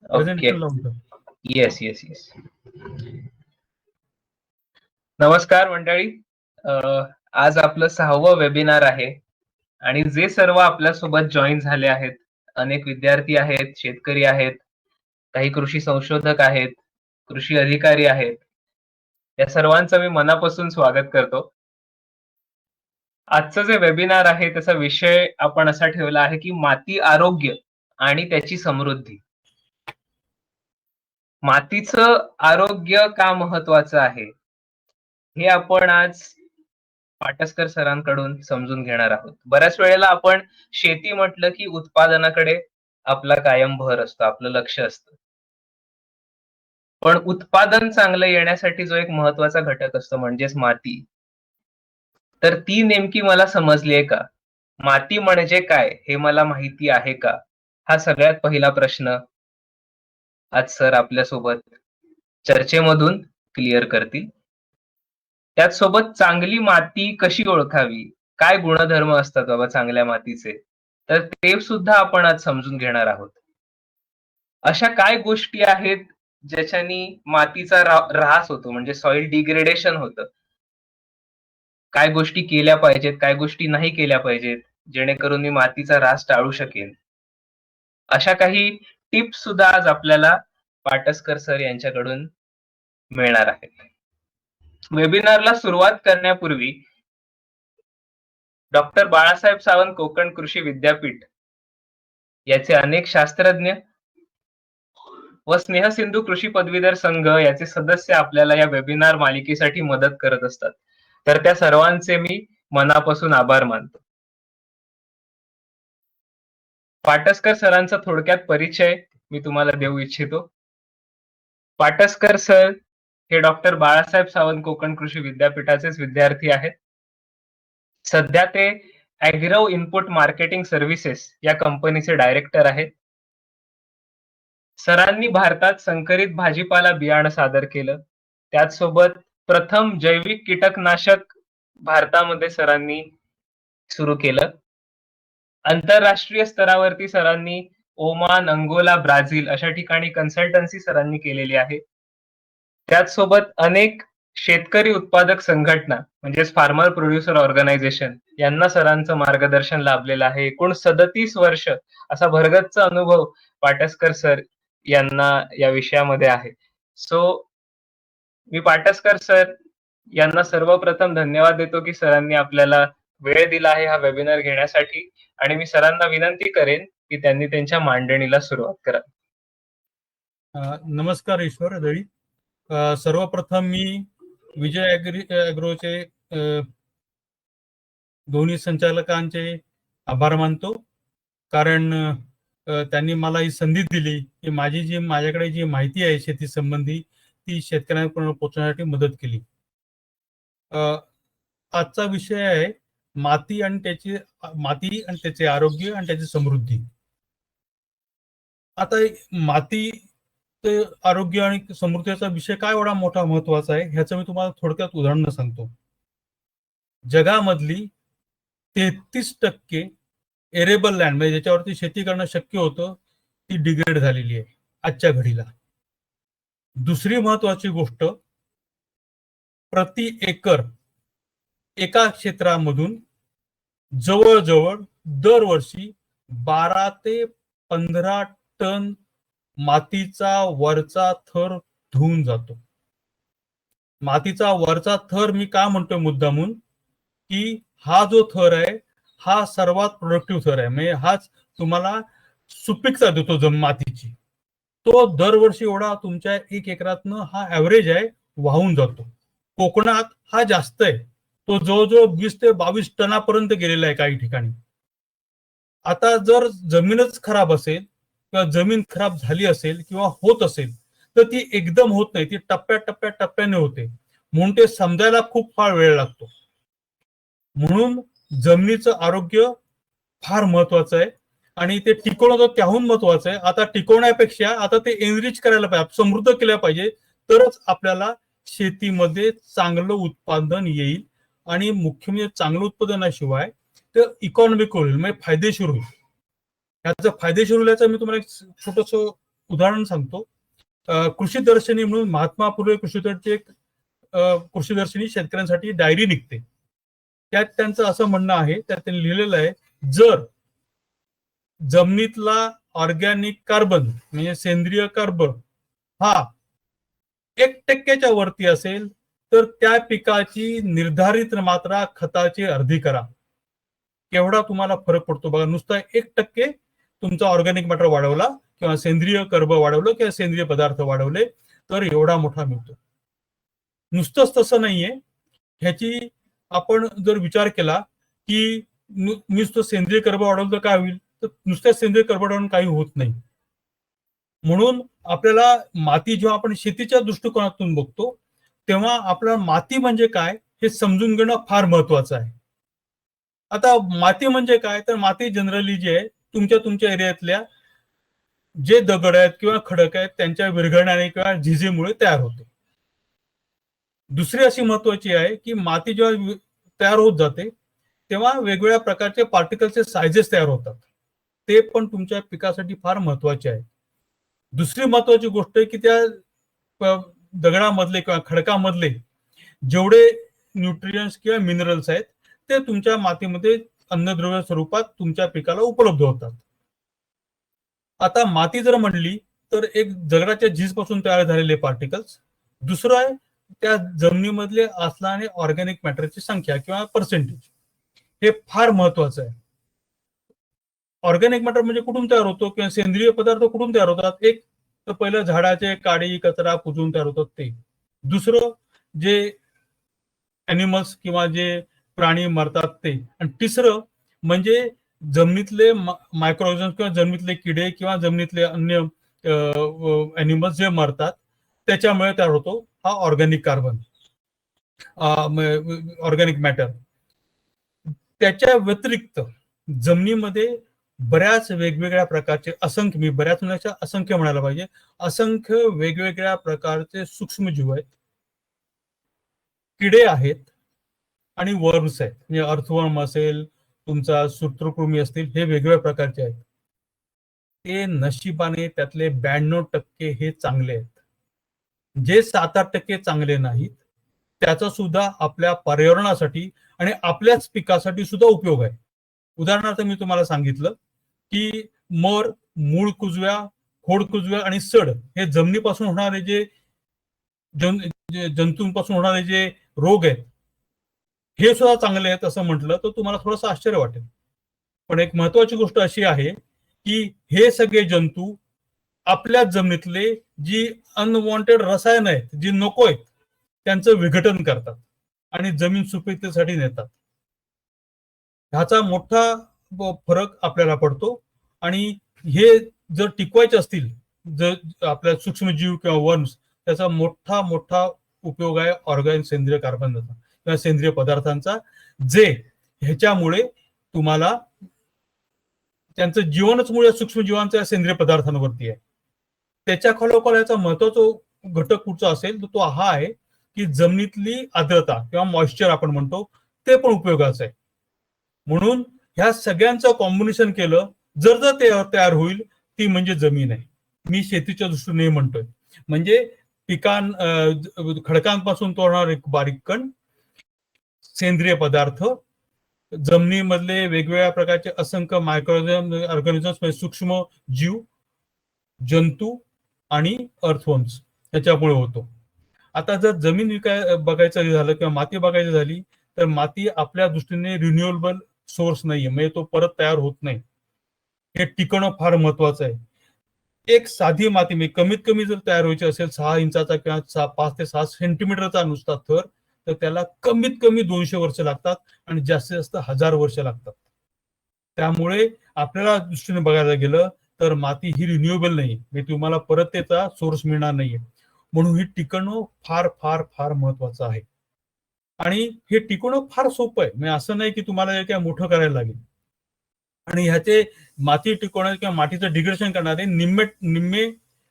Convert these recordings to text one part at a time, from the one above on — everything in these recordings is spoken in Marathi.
ओके. प्रेझेंटेशन लावून ठेव. Yes yes yes. नमस्कार मंडळी. आज आपलं 6वं वेबिनार आहे आणि जे सर्व आपल्यासोबत जॉईन झाले आहेत, अनेक विद्यार्थी आहेत, शेतकरी आहेत, काही कृषी संशोधक आहेत, कृषी अधिकारी आहेत, या सर्वांचं मी मनापासून स्वागत करतो. आजचं जे वेबिनार आहे त्याचा विषय आपण असा ठेवला आहे की माती आरोग्य आणि त्याची समृद्धी. मातीचं आरोग्य का महत्वाचं आहे हे आपण आज पाटसकर सरांकडून समजून घेणार आहोत. बऱ्याच वेळेला आपण शेती म्हटलं की उत्पादनाकडे आपला कायम भर असतो, आपलं लक्ष असतं. पण उत्पादन चांगलं येण्यासाठी जो एक महत्वाचा घटक असतो म्हणजेच माती, तर ती नेमकी मला समजली आहे का? माती म्हणजे काय हे मला माहिती आहे का? हा सगळ्यात पहिला प्रश्न आज सर आपल्यासोबत चर्चेमधून क्लिअर करतील. त्याचसोबत चांगली माती कशी ओळखावी, काय गुणधर्म असतात बाबा चांगल्या मातीचे, तर ते सुद्धा आपण आज समजून घेणार आहोत. अशा काय गोष्टी आहेत ज्याच्यानी मातीचा ऱ्हास होतो म्हणजे सॉइल डिग्रेडेशन होतं. काय गोष्टी केल्या पाहिजेत, काय गोष्टी नाही केल्या पाहिजेत, जेणेकरून मी मातीचा ऱ्हास टाळू शकेन. अशा काही टिप्स सुद्धा आज आपल्याला पाटसकर सर यांच्याकडून मिळणार आहेत. वेबिनारला सुरुवात करण्यापूर्वी डॉक्टर बाळासाहेब सावंत कोकण कृषी विद्यापीठ याचे अनेक शास्त्रज्ञ व स्नेहसिंधू कृषी पदवीधर संघ याचे सदस्य आपल्याला या वेबिनार मालिकेसाठी मदत करत असतात. तर त्या सर्वांचे मी मनापासून आभार मानतो. पाटसकर सरांचा थोडक्यात परिचय मी तुम्हाला देऊ इच्छितो. पाटसकर सर हे डॉक्टर बाळासाहेब सावंत कोकण कृषी विद्यापीठाचेच विद्यार्थी आहेत. सध्या ते ॲग्रो इनपुट मार्केटिंग सर्व्हिसेस या कंपनीचे डायरेक्टर आहेत. सरांनी भारतात संकरित भाजीपाला बियाणं सादर केलं. त्याचसोबत प्रथम जैविक कीटकनाशक भारतामध्ये सरांनी सुरू केलं. आंतरराष्ट्रीय स्तरावरती सरांनी ओमान, अंगोला, ब्राझील अशा ठिकाणी कन्सल्टन्सी सरांनी केलेली आहे. त्याचसोबत अनेक शेतकरी उत्पादक संघटना म्हणजेच फार्मर प्रोड्युसर ऑर्गनायझेशन यांना सरांचं मार्गदर्शन लाभलेलं आहे. एकूण 37 वर्ष असा भरगच्च अनुभव पाटसकर सर यांना या विषयामध्ये आहे. सो मी पाटसकर सर यांना सर्वप्रथम धन्यवाद देतो की सरांनी आपल्याला वेळ दिला आहे हा वेबिनार घेण्यासाठी, आणि मी सरांना विनंती करेन की त्यांनी त्यांच्या मांडणीला सुरुवात करावी. नमस्कार ईश्वर दळी. सर्वप्रथम मी विजय ॲग्रोचे दोन्ही संचालकांचे आभार मानतो, कारण त्यांनी मला ही संधी दिली की माझ्याकडे जी माहिती आहे शेती संबंधी ती शेतकऱ्यांपर्यंत पोहोचण्यासाठी मदत केली. आजचा विषय आहे माती आणि त्याचे आरोग्य आणि त्याची समृद्धी. आता माती आरोग्य आणि समृद्धीचा विषय काय एवढा मोठा महत्वाचा आहे ह्याचं मी तुम्हाला थोडक्यात उदाहरण सांगतो. जगामधली 33% एरेबल लँड म्हणजे ज्याच्यावरती शेती करणं शक्य होतं ती डिग्रेड झालेली आहे आजच्या घडीला. दुसरी महत्वाची गोष्ट, प्रति एकर एका क्षेत्रामधून जवळजवळ दरवर्षी 12 ते 15 टन मातीचा वरचा थर धुवून जातो. मातीचा वरचा थर मी का म्हणतोय मुद्दामून, की हा जो थर आहे हा सर्वात प्रोडक्टिव्ह थर आहे. म्हणजे हाच तुम्हाला सुपीकता देतो मातीची. तो दरवर्षी एवढा तुमच्या 1 एकरातनं हा ऍव्हरेज आहे वाहून जातो. कोकणात हा जास्त आहे, तो जवळजवळ 20 ते 22 टनापर्यंत गेलेला आहे काही ठिकाणी. आता जर जमीनच खराब असेल किंवा जमीन खराब झाली असेल किंवा होत असेल तर ती एकदम होत नाही, ती टप्प्याने होते. म्हणून ते समजायला खूप फार वेळ लागतो. म्हणून जमिनीचं आरोग्य फार महत्वाचं आहे आणि ते टिकवणं त्याहून महत्वाचं आहे. आता टिकवण्यापेक्षा आता ते एनरिच करायला पाहिजे, समृद्ध केल्या पाहिजे, तरच आपल्याला शेतीमध्ये चांगलं उत्पादन येईल. आणि मुख्य म्हणजे चांगलं उत्पादनाशिवाय तर इकॉनॉमिक होईल, म्हणजे फायदेशीर होईल. याचं फायदेशीर होण्याचं मी तुम्हाला एक छोटस उदाहरण सांगतो. कृषी दर्शनी म्हणून महात्मा फुले कृषीदर्शनी एक कृषी दर्शनी शेतकऱ्यांसाठी डायरी निघते. त्यात त्यांचं असं म्हणणं आहे, त्यात त्यांनी लिहिलेलं आहे, जर जमिनीतला ऑर्गॅनिक कार्बन म्हणजे सेंद्रिय कार्बन हा 1% वरती असेल तर त्या पिकाची निर्धारित मात्रा खताची अर्धी करा. केवढा तुम्हाला फरक पडतो बघा. नुसता 1% तुमचा ऑर्गॅनिक मॅटर वाढवला किंवा सेंद्रिय कर्ब वाढवलं किंवा सेंद्रिय पदार्थ वाढवले तर एवढा मोठा मिळतो. नुसतंच तसं नाहीये. ह्याची आपण जर विचार केला की नुसतं सेंद्रिय कर्ब वाढवलं तर काय होईल, तर नुसत्या सेंद्रिय कर्ब वाढवून काही होत नाही. म्हणून आपल्याला माती जेव्हा आपण शेतीच्या दृष्टिकोनातून बघतो तेव्हा आपल्याला माती म्हणजे काय हे समजून घेणं फार महत्वाचं आहे. आता माती म्हणजे काय, तर माती जनरली जे आहे तुमच्या एरियातल्या जे दगड आहेत किंवा खडक आहेत त्यांच्या विरघळण्याने किंवा झिजेमुळे तयार होते. दुसरी अशी महत्वाची आहे की माती जेव्हा तयार होत जाते तेव्हा वेगवेगळ्या प्रकारचे पार्टिकलचे सायझेस तयार होतात. ते पण तुमच्या पिकासाठी फार महत्वाचे आहे. दुसरी महत्वाची गोष्ट आहे की त्या दगडामधले किंवा खडकामधले जेवढे न्यूट्रियन्स किंवा मिनरल्स आहेत ते तुमच्या मातीमध्ये अन्नद्रव्य स्वरूपात तुमच्या पिकाला उपलब्ध होतात. आता माती जर म्हणली तर एक दगडाच्या झीजपासून तयार झालेले पार्टिकल्स, दुसरं आहे त्या जमिनीमधले असणारे ऑर्गॅनिक मॅटरची संख्या किंवा पर्सेंटेज. हे फार महत्वाचं आहे. ऑर्गॅनिक मॅटर म्हणजे कुठून तयार होतो किंवा सेंद्रिय पदार्थ कुठून तयार होतात. एक तर पहिलं झाडाचे काडी कचरा कुजून तयार होतात ते. दुसरं जे ॲनिमल्स किंवा जे प्राणी मरतात ते. आणि तिसरं म्हणजे जमिनीतले मायक्रोऑर्गॅनिझम किंवा जमिनीतले किडे किंवा जमिनीतले अन्य ॲनिमल्स जे मरतात त्याच्यामुळे तयार होतो हा ऑर्गॅनिक कार्बन, ऑर्गॅनिक मॅटर. त्याच्या व्यतिरिक्त जमिनीमध्ये बऱ्याच वेगवेगळ्या प्रकारचे असंख्य, मी बऱ्याच म्हणायच्या असंख्य म्हणायला पाहिजे, असंख्य वेगवेगळ्या प्रकारचे सूक्ष्मजीव आहेत, किडे आहेत आणि वर्म्स आहेत. म्हणजे अर्थवर्म असेल, तुमचा सूत्रकृमी असतील, हे वेगवेगळ्या प्रकारचे आहेत. ते नशिबाने त्यातले 92% हे चांगले आहेत. जे 7-8% चांगले नाहीत त्याचा सुद्धा आपल्या पर्यावरणासाठी आणि आपल्याच पिकासाठी सुद्धा उपयोग आहे. उदाहरणार्थ मी तुम्हाला सांगितलं की मर, मूळ कुजव्या, खोड कुजव्या आणि सड हे जमिनीपासून होणारे जे जंतूंपासून होणारे जे रोग आहेत हे सुद्धा चांगले आहेत असं म्हटलं तर तुम्हाला थोडंसं आश्चर्य वाटेल. पण एक महत्वाची गोष्ट अशी आहे की हे सगळे जंतू आपल्या जमिनीतले जी अनवॉन्टेड रसायन आहेत, जी नको आहेत, त्यांचं विघटन करतात आणि जमीन सुपीकतेसाठी नेतात. ह्याचा मोठा फरक आपल्याला पडतो. आणि हे जर टिकवायचे असतील, जर आपल्या सूक्ष्मजीव किंवा वर्म्स, त्याचा मोठा मोठा उपयोग आहे ऑर्गॅनिक सेंद्रिय कार्बनचा किंवा सेंद्रिय पदार्थांचा, जे ह्याच्यामुळे तुम्हाला त्यांचं जीवनच मुळे सूक्ष्मजीवांच्या सेंद्रिय पदार्थांवरती आहे. त्याच्या खरोखर याचा महत्वाचा घटक कुठचा असेल तर तो हा आहे की जमिनीतली आर्द्रता किंवा मॉइश्चर आपण म्हणतो ते पण उपयोगाचं आहे. म्हणून ह्या सगळ्यांचं कॉम्बिनेशन केलं जर ते तयार होईल ती म्हणजे जमीन आहे. मी शेतीच्या दृष्टीने म्हणतोय. म्हणजे खडकांपासून तोडणारे बारीक कण, सेंद्रिय पदार्थ, जमिनीमधले वेगवेगळ्या प्रकारचे असंख्य ऑर्गॅनिझम्स, सूक्ष्म जीव, जंतू आणि अर्थवर्म्स याच्यामुळे होतो. आता जर जमीन बघायचं झालं किंवा माती बघायची झाली तर माती आपल्या दृष्टीने रिन्युएबल सोर्स नाहीये, म्हणजे तो परत तयार होत नाही. हे टिकवणं फार महत्वाचं आहे. एक साधी माती म्हणजे कमीत कमी जर तयार व्हायची असेल 6 इंचाचा किंवा 5 ते 6 सेंटीमीटरचा नुसता थर, तर त्याला कमीत कमी 200 वर्ष लागतात आणि जास्तीत जास्त 1000 वर्ष लागतात. त्यामुळे आपल्याला दृष्टीने बघायला गेलं तर माती ही रिन्युएबल नाही, म्हणजे तुम्हाला परत त्याचा सोर्स मिळणार नाहीये. म्हणून ही टिकवणं फार फार फार महत्वाचं आहे. आणि हे टिकवणं फार सोपं आहे, म्हणजे असं नाही की तुम्हाला काय मोठं करायला लागेल. आणि ह्याचे माती टिकवण्याचे किंवा मातीचं डिग्रेडेशन करणारे निम्मे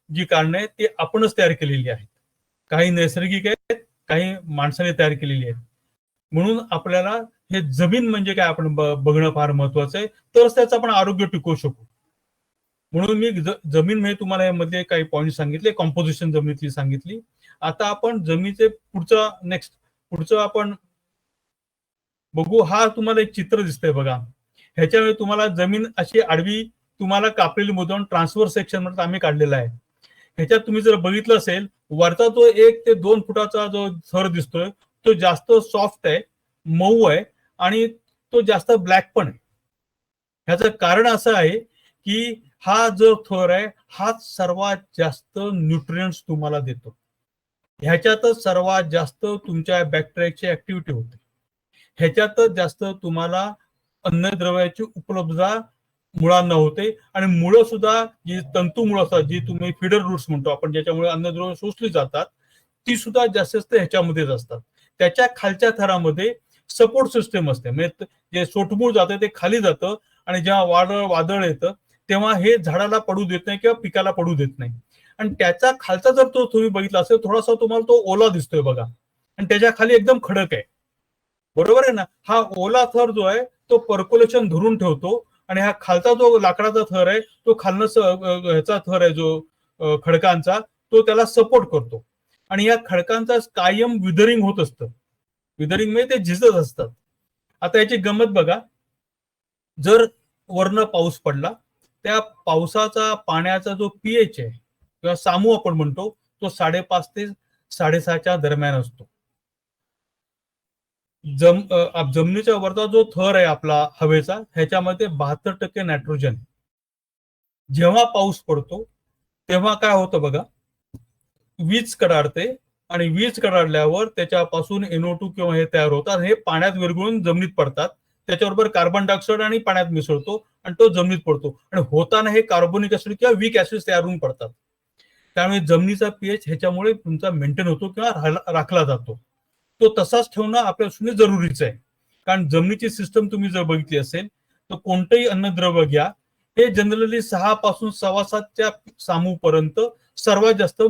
जी कारणे आहेत ते आपणच तयार केलेली आहेत. काही नैसर्गिक आहेत, काही माणसाने तयार केलेली आहेत. म्हणून आपल्याला हे जमीन म्हणजे काय आपण बघणं फार महत्वाचं आहे, तरच त्याचं आपण आरोग्य टिकवू शकू. म्हणून मी जमीन म्हणजे तुम्हाला यामध्ये काही पॉईंट सांगितले, कॉम्पोजिशन जमिनीतली सांगितली. आता आपण जमिनीचे पुढचं आपण बघू. हा तुम्हाला एक चित्र दिसतंय बघा. ह्याच्यामध्ये तुम्हाला जमीन अशी आडवी तुम्हाला कापलेली मुद्दाम ट्रान्सफर सेक्शन मध्ये आम्ही काढलेला आहे. ह्याच्यात तुम्ही जर बघितलं असेल, वरचा तो 1 ते 2 फुटाचा जो थर दिसतोय तो जास्त सॉफ्ट आहे, मऊ आहे आणि तो जास्त ब्लॅक पण आहे. ह्याचं कारण असं आहे की हा जो थर आहे हाच सर्वात जास्त न्यूट्रिएंट्स तुम्हाला देतो. ह्याच्यातच सर्वात जास्त तुमच्या बॅक्टेरियाची ऍक्टिव्हिटी होते. ह्याच्यातच जास्त तुम्हाला अन्नद्रव्याची उपलब्धता मुळांना होते आणि मुळं सुद्धा जी तंतुमुळं असतात, जी तुम्ही फिडर रूट्स म्हणतो आपण, ज्याच्यामुळे अन्नद्रव्य शोषली जातात, ती सुद्धा जास्त ह्याच्यामध्येच असतात. त्याच्या खालच्या थरामध्ये सपोर्ट सिस्टम असते, म्हणजे जे सोटमूळ जातं ते खाली जातं आणि जेव्हा वादळ येतं तेव्हा हे झाडाला पडू देत नाही किंवा पिकाला पडू देत नाही. आणि त्याचा खालचा जर तो तुम्ही बघितला असेल, थोडासा तुम्हाला तो ओला दिसतोय बघा, आणि त्याच्या खाली एकदम खडक आहे, बरोबर आहे ना. हा ओला थर जो आहे तो पर्क्युलेशन धरून ठेवतो आणि हा खालचा जो लाकडाचा थर आहे तो खालनं ह्याचा थर आहे जो खडकांचा, तो त्याला सपोर्ट करतो. आणि या खडकांचा कायम विदरिंग होत असतं. विदरिंग म्हणजे ते झिजत असतात. आता याची गंमत बघा, जर वरनं पाऊस पडला, त्या पावसाचा पाण्याचा जो पीएच आहे किंवा सामू आपण म्हणतो, तो 5.5 ते 6.5च्या दरम्यान असतो. जमिनीच्या वरचा जो थर आहे आपला हवेचा, ह्याच्यामध्ये 72% नायट्रोजन. जेव्हा पाऊस पडतो तेव्हा काय होतं बघा, वीज कडाडते आणि वीज कडाडल्यावर त्याच्यापासून NO2 किंवा हे तयार होतात. हे पाण्यात विरघळून जमिनीत पडतात. त्याच्याबरोबर कार्बन डायऑक्साईड आणि पाण्यात मिसळतो आणि तो जमिनीत पडतो आणि होताना हे कार्बोनिक ऍसिड किंवा वीक ऍसिड तयार होऊन पडतात. त्यामुळे जमिनीचा पीएच ह्याच्यामुळे तुमचा मेंटेन होतो किंवा राखला जातो. तो तसाच ठेवणं आपल्यासाठी जरुरीचं आहे. कारण जमिनीची सिस्टम तुम्ही जर बघितली असेल तर कोणतंही अन्नद्रव्य घ्या, हे जनरली 6 पासून 7.25च्या सामू पर्यंत सर्वात जास्त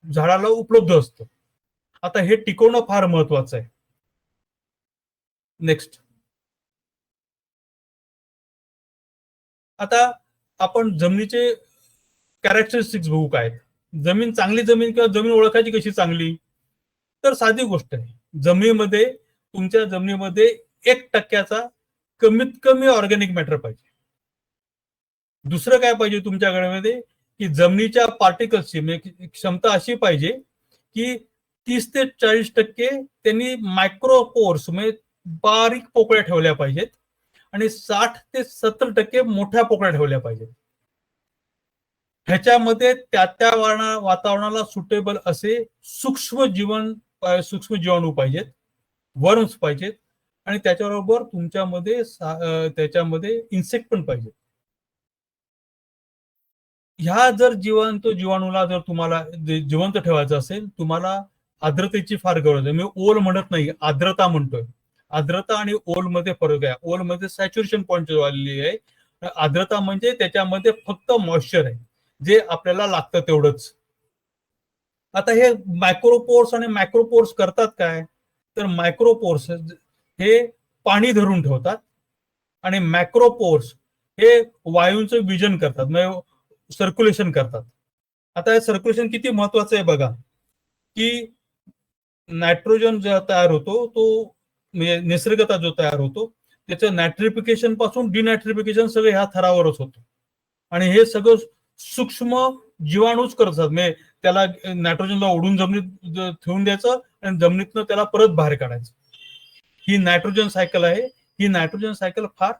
झाडाला उपलब्ध असतं. आता हे टिकवणं फार महत्वाचं आहे. नेक्स्ट. आता आपण जमिनीचे कॅरेक्टरिस्टिक्स बघू काय. जमीन चांगली जमीन किंवा जमीन ओळखायची कशी चांगली, तर साधी गोष्ट आहे. तुमच्या जमिनीमध्ये 1% कमीत कमी ऑर्गॅनिक मॅटर पाहिजे. दुसरं काय पाहिजे तुमच्याकडे की जमिनीच्या पार्टिकल्सची म्हणजे क्षमता अशी पाहिजे की 30 ते 40% त्यांनी मायक्रोपोर्स म्हणजे बारीक पोकळ्या ठेवल्या पाहिजेत आणि 60 ते 70% मोठ्या पोकळ्या ठेवल्या पाहिजेत. ह्याच्यामध्ये त्या वातावरणाला सुटेबल असे सूक्ष्म जीवाणू पाहिजेत, वर्म्स पाहिजेत आणि त्याच्याबरोबर त्याच्यामध्ये इन्सेक्ट पण पाहिजेत. ह्या जर जीवाणूला जर तुम्हाला जिवंत ठेवायचं असेल, तुम्हाला आर्द्रतेची फार गरज आहे. मी ओल म्हणत नाही, आर्द्रता म्हणतोय. आर्द्रता आणि ओल मध्ये फरक आहे. ओल मध्ये सॅच्युरेशन पॉईंट आलेली आहे, आर्द्रता म्हणजे त्याच्यामध्ये फक्त मॉइश्चर आहे जे आपल्याला लागतं तेवढंच. आता हे मायक्रोपोर्स आणि मॅक्रोपोर्स करतात काय, तर मायक्रोपोर्स हे पाणी धरून ठेवतात आणि मॅक्रोपोर्स हे वायूंचं विजन करतात, म्हणजे सर्क्युलेशन करतात. आता हे सर्क्युलेशन किती महत्वाचं आहे बघा, की नायट्रोजन जो तयार होतो तो म्हणजे निसर्गता जो तयार होतो त्याचं नायट्रिफिकेशन पासून डिनायट्रिफिकेशन सगळं ह्या थरावरच होतं आणि हे सगळं सूक्ष्म जीवाणूच करतात. म्हणजे त्याला नायट्रोजनला ओढून जमिनीत ठेवून द्यायचं आणि जमिनीतनं त्याला परत बाहेर काढायचं. ही नायट्रोजन सायकल आहे. ही नायट्रोजन सायकल फार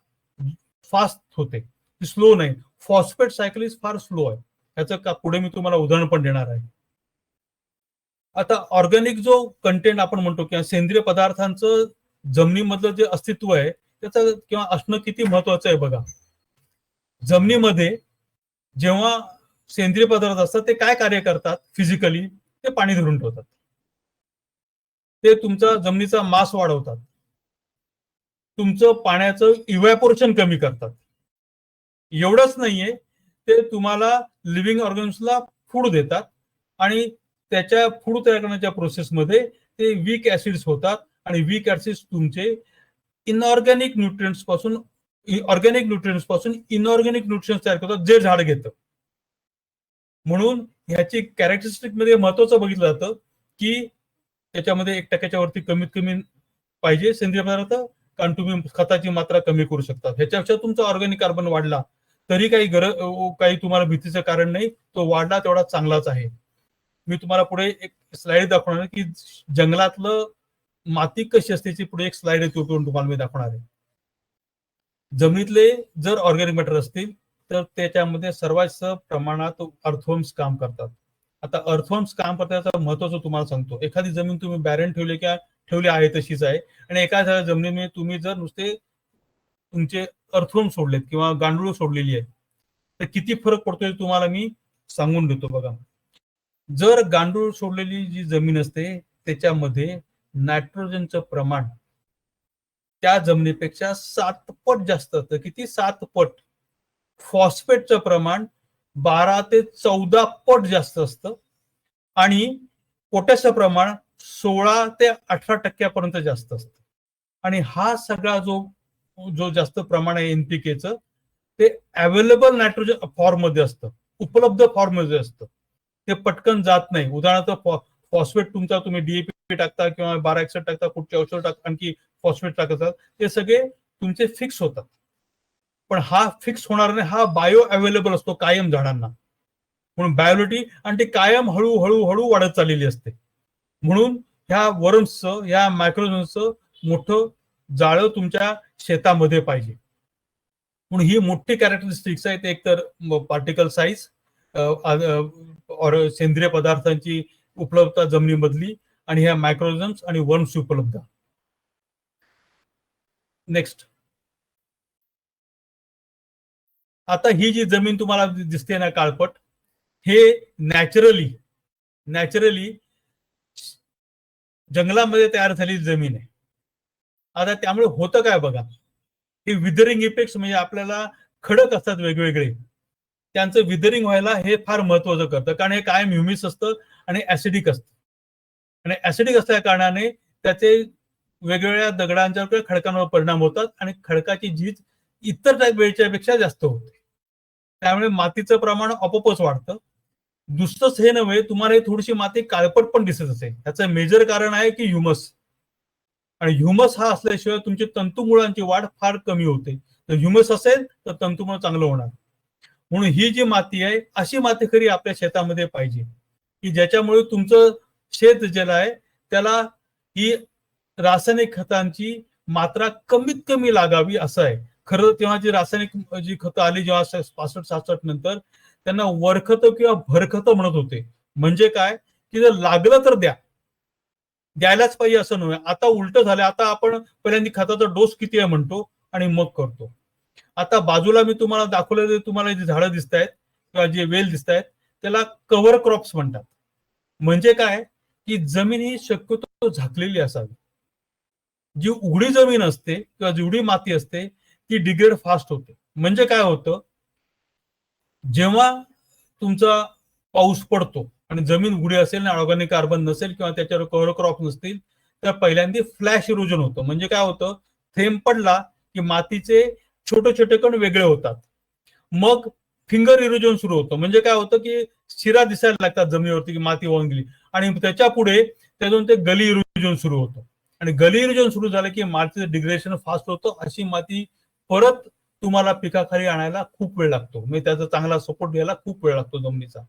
फास्ट होते, स्लो नाही. Phosphate cycle is far slow आहे. याचं पुढे मी तुम्हाला उदाहरण पण देणार आहे. आता ऑर्गॅनिक जो कंटेंट आपण म्हणतो किंवा सेंद्रिय पदार्थांचं जमिनीमधलं जे अस्तित्व आहे त्याचं किंवा असणं किती महत्वाचं आहे बघा. जमिनीमध्ये जेव्हा सेंद्रिय पदार्थ असतात ते काय कार्य करतात फिजिकली, ते पाणी धरून ठेवतात, ते तुमचा जमिनीचा मास वाढवतात, तुमचं पाण्याचं इव्हॅपोरेशन कमी करतात. एवढंच नाहीये, ते तुम्हाला लिव्हिंग ऑर्गन्सला फूड देतात आणि त्याच्या फूड तयार करण्याच्या प्रोसेसमध्ये ते वीक ऍसिड्स होतात आणि वीक ऍसिड्स तुमचे इनऑर्गॅनिक न्यूट्रिएंट्स पासून ऑर्गॅनिक न्यूट्रिएंट्स पासून इनऑर्गॅनिक न्यूट्रिएंट्स तयार करतात जे झाड घेतं. म्हणून ह्याची कॅरेक्टरिस्टिक मध्ये महत्वाचं बघितलं जातं की त्याच्यामध्ये 1% वरती कमीत कमी पाहिजे सेंद्रिय पदार्थ, कारण तुम्ही खताची मात्रा कमी करू शकता. ह्याच्यापेक्षा तुमचा ऑर्गॅनिक कार्बन वाढला तरी काही तुम्हाला भीतीचं कारण नाही, तो वाढला तेवढा चांगलाच आहे. मी तुम्हाला पुढे एक स्लाइड दाखवणार की जंगलातलं माती कशी असते त्याची पुढे एक स्लाइड आहे, तुम्हाला मी दाखवणार आहे. जमिनीतले जर ऑर्गॅनिक मॅटर असतील तर त्याच्यामध्ये सर्वात प्रमाणात अर्थवर्म्स काम करतात. आता अर्थवर्म्स काम करण्याचं महत्वाचं तुम्हाला सांगतो. एखादी जमीन तुम्ही बॅरन ठेवली आहे तशीच आहे, आणि एखाद्या जमिनीमध्ये तुम्ही जर नुसते तुमचे अर्थवर्म सोडलेत किंवा गांडूळ सोडलेली आहे तर किती फरक पडतोय तुम्हाला मी सांगून देतो. बघा, जर गांडूळ सोडलेली जी जमीन असते त्याच्यामध्ये नायट्रोजनचं प्रमाण त्या जमिनीपेक्षा 7 पट जास्त असतं. किती? 7 पट. फॉस्फेटचं प्रमाण 12 ते 14 पट जास्त असतं, आणि पोटॅशचं प्रमाण 16 ते 18% जास्त असतं. आणि हा सगळा जो जास्त प्रमाण आहे एनपीकेचं ते अवेलेबल नायट्रोजन फॉर्म मध्ये असतं, उपलब्ध फॉर्म मध्ये असतं, ते पटकन जात नाही. उदाहरणार्थ फॉस्फेट तुमचा तुम्ही डीएपी टाकता किंवा 12 टाकता, कुठचे औषध टाकता, आणखी फॉस्फेट टाकतात, ते सगळे तुमचे फिक्स होतात. पण हा फिक्स होणार नाही, हा बायो अवेलेबल असतो कायम झाडांना, म्हणून बायोलिटी, आणि ते कायम हळूहळू वाढत चाललेली असते. म्हणून ह्या वर्म्सचं, ह्या मायक्रोजन्सचं मोठं जाळं तुमच्या शेतामध्ये पाहिजे. म्हणून ही मोठी कॅरेक्टरिस्टिक्स आहेत. एक तर पार्टिकल साईज, सेंद्रिय पदार्थांची उपलब्धता जमिनीमधली, आणि ह्या मायक्रोजन्स आणि वर्म्स उपलब्ध. नेक्स्ट, आता ही जी जमीन तुम्हाला दिसते ना काळपट, हे नॅचरली जंगलामध्ये तयार झालेली जमीन आहे. आता त्यामुळे होतं काय बघा, हे विदरिंग इफेक्ट, म्हणजे आपल्याला खडक असतात वेगवेगळे, त्यांचं विदरिंग व्हायला हे फार महत्वाचं करतं, कारण हे कायम ह्युमिस असतं आणि ऍसिडिक असतं, आणि ऍसिडिक असल्या कारणाने त्याचे वेगवेगळ्या दगडांच्या खडकांवर परिणाम होतात, आणि खडकाची झीज इतर टाईप वेळच्या पेक्षा जास्त होते. त्यामुळे मातीचं प्रमाण आपोआपच वाढतं. दुसरंच हे नव्हे, तुम्हाला थोडीशी माती काळपट पण दिसत असेल, त्याचं मेजर कारण आहे की ह्युमस, आणि ह्युमस हा असल्याशिवाय तुमची तंतुमुळांची वाढ फार कमी होते. तर ह्युमस असेल तर तंतुमुळ चांगलं होणार. म्हणून ही जी माती आहे, अशी माती खरी आपल्या शेतामध्ये पाहिजे, की ज्याच्यामुळे तुमचं शेत जे आहे त्याला ही रासायनिक खतांची मात्रा कमीत कमी लागावी, असं आहे. खरं तेव्हा जी रासायनिक जी खतं आली जेव्हा 65-66 नंतर, त्यांना वरखत किंवा भरखत म्हणत होते. म्हणजे काय, की जर लागलं तर द्यायलाच पाहिजे असं नव्हे. आता उलट झालं, आता आपण पहिल्यांदा खताचा डोस किती आहे म्हणतो आणि मग करतो. आता बाजूला मी तुम्हाला दाखवलेले तुम्हाला जे झाडं दिसत आहेत किंवा जे वेल दिसत आहेत त्याला कव्हर क्रॉप्स म्हणतात. म्हणजे काय, की जमीन ही शक्यतो झाकलेली असावी. जी उघडी जमीन असते किंवा जेवढी माती असते ती डिग्रेड फास्ट होते. म्हणजे काय होतं, जेव्हा तुमचा पाऊस पडतो आणि जमीन उघडी असेल आणि ऑर्गॅनिक कार्बन नसेल किंवा त्याच्यावर कव्हर क्रॉप नसतील तर पहिल्यांदा फ्लॅश इरोजन होतं. म्हणजे काय होतं, थेंब पडला की मातीचे छोटे छोटे कण वेगळे होतात. मग फिंगर इरोजन सुरू होतं. म्हणजे काय होतं, की शिरा दिसायला लागतात जमिनीवरती की माती वाहून गेली, आणि त्याच्या पुढे त्यातून ते गली इरोजन सुरू होतं, आणि गली इरोजन सुरू झालं की मातीचं डिग्रेडेशन फास्ट होतं. अशी माती परत तुम्हाला पिकाखाली आणायला खूप वेळ लागतो, म्हणजे त्याचा चांगला सपोर्ट घ्यायला खूप वेळ लागतो जमिनीचा.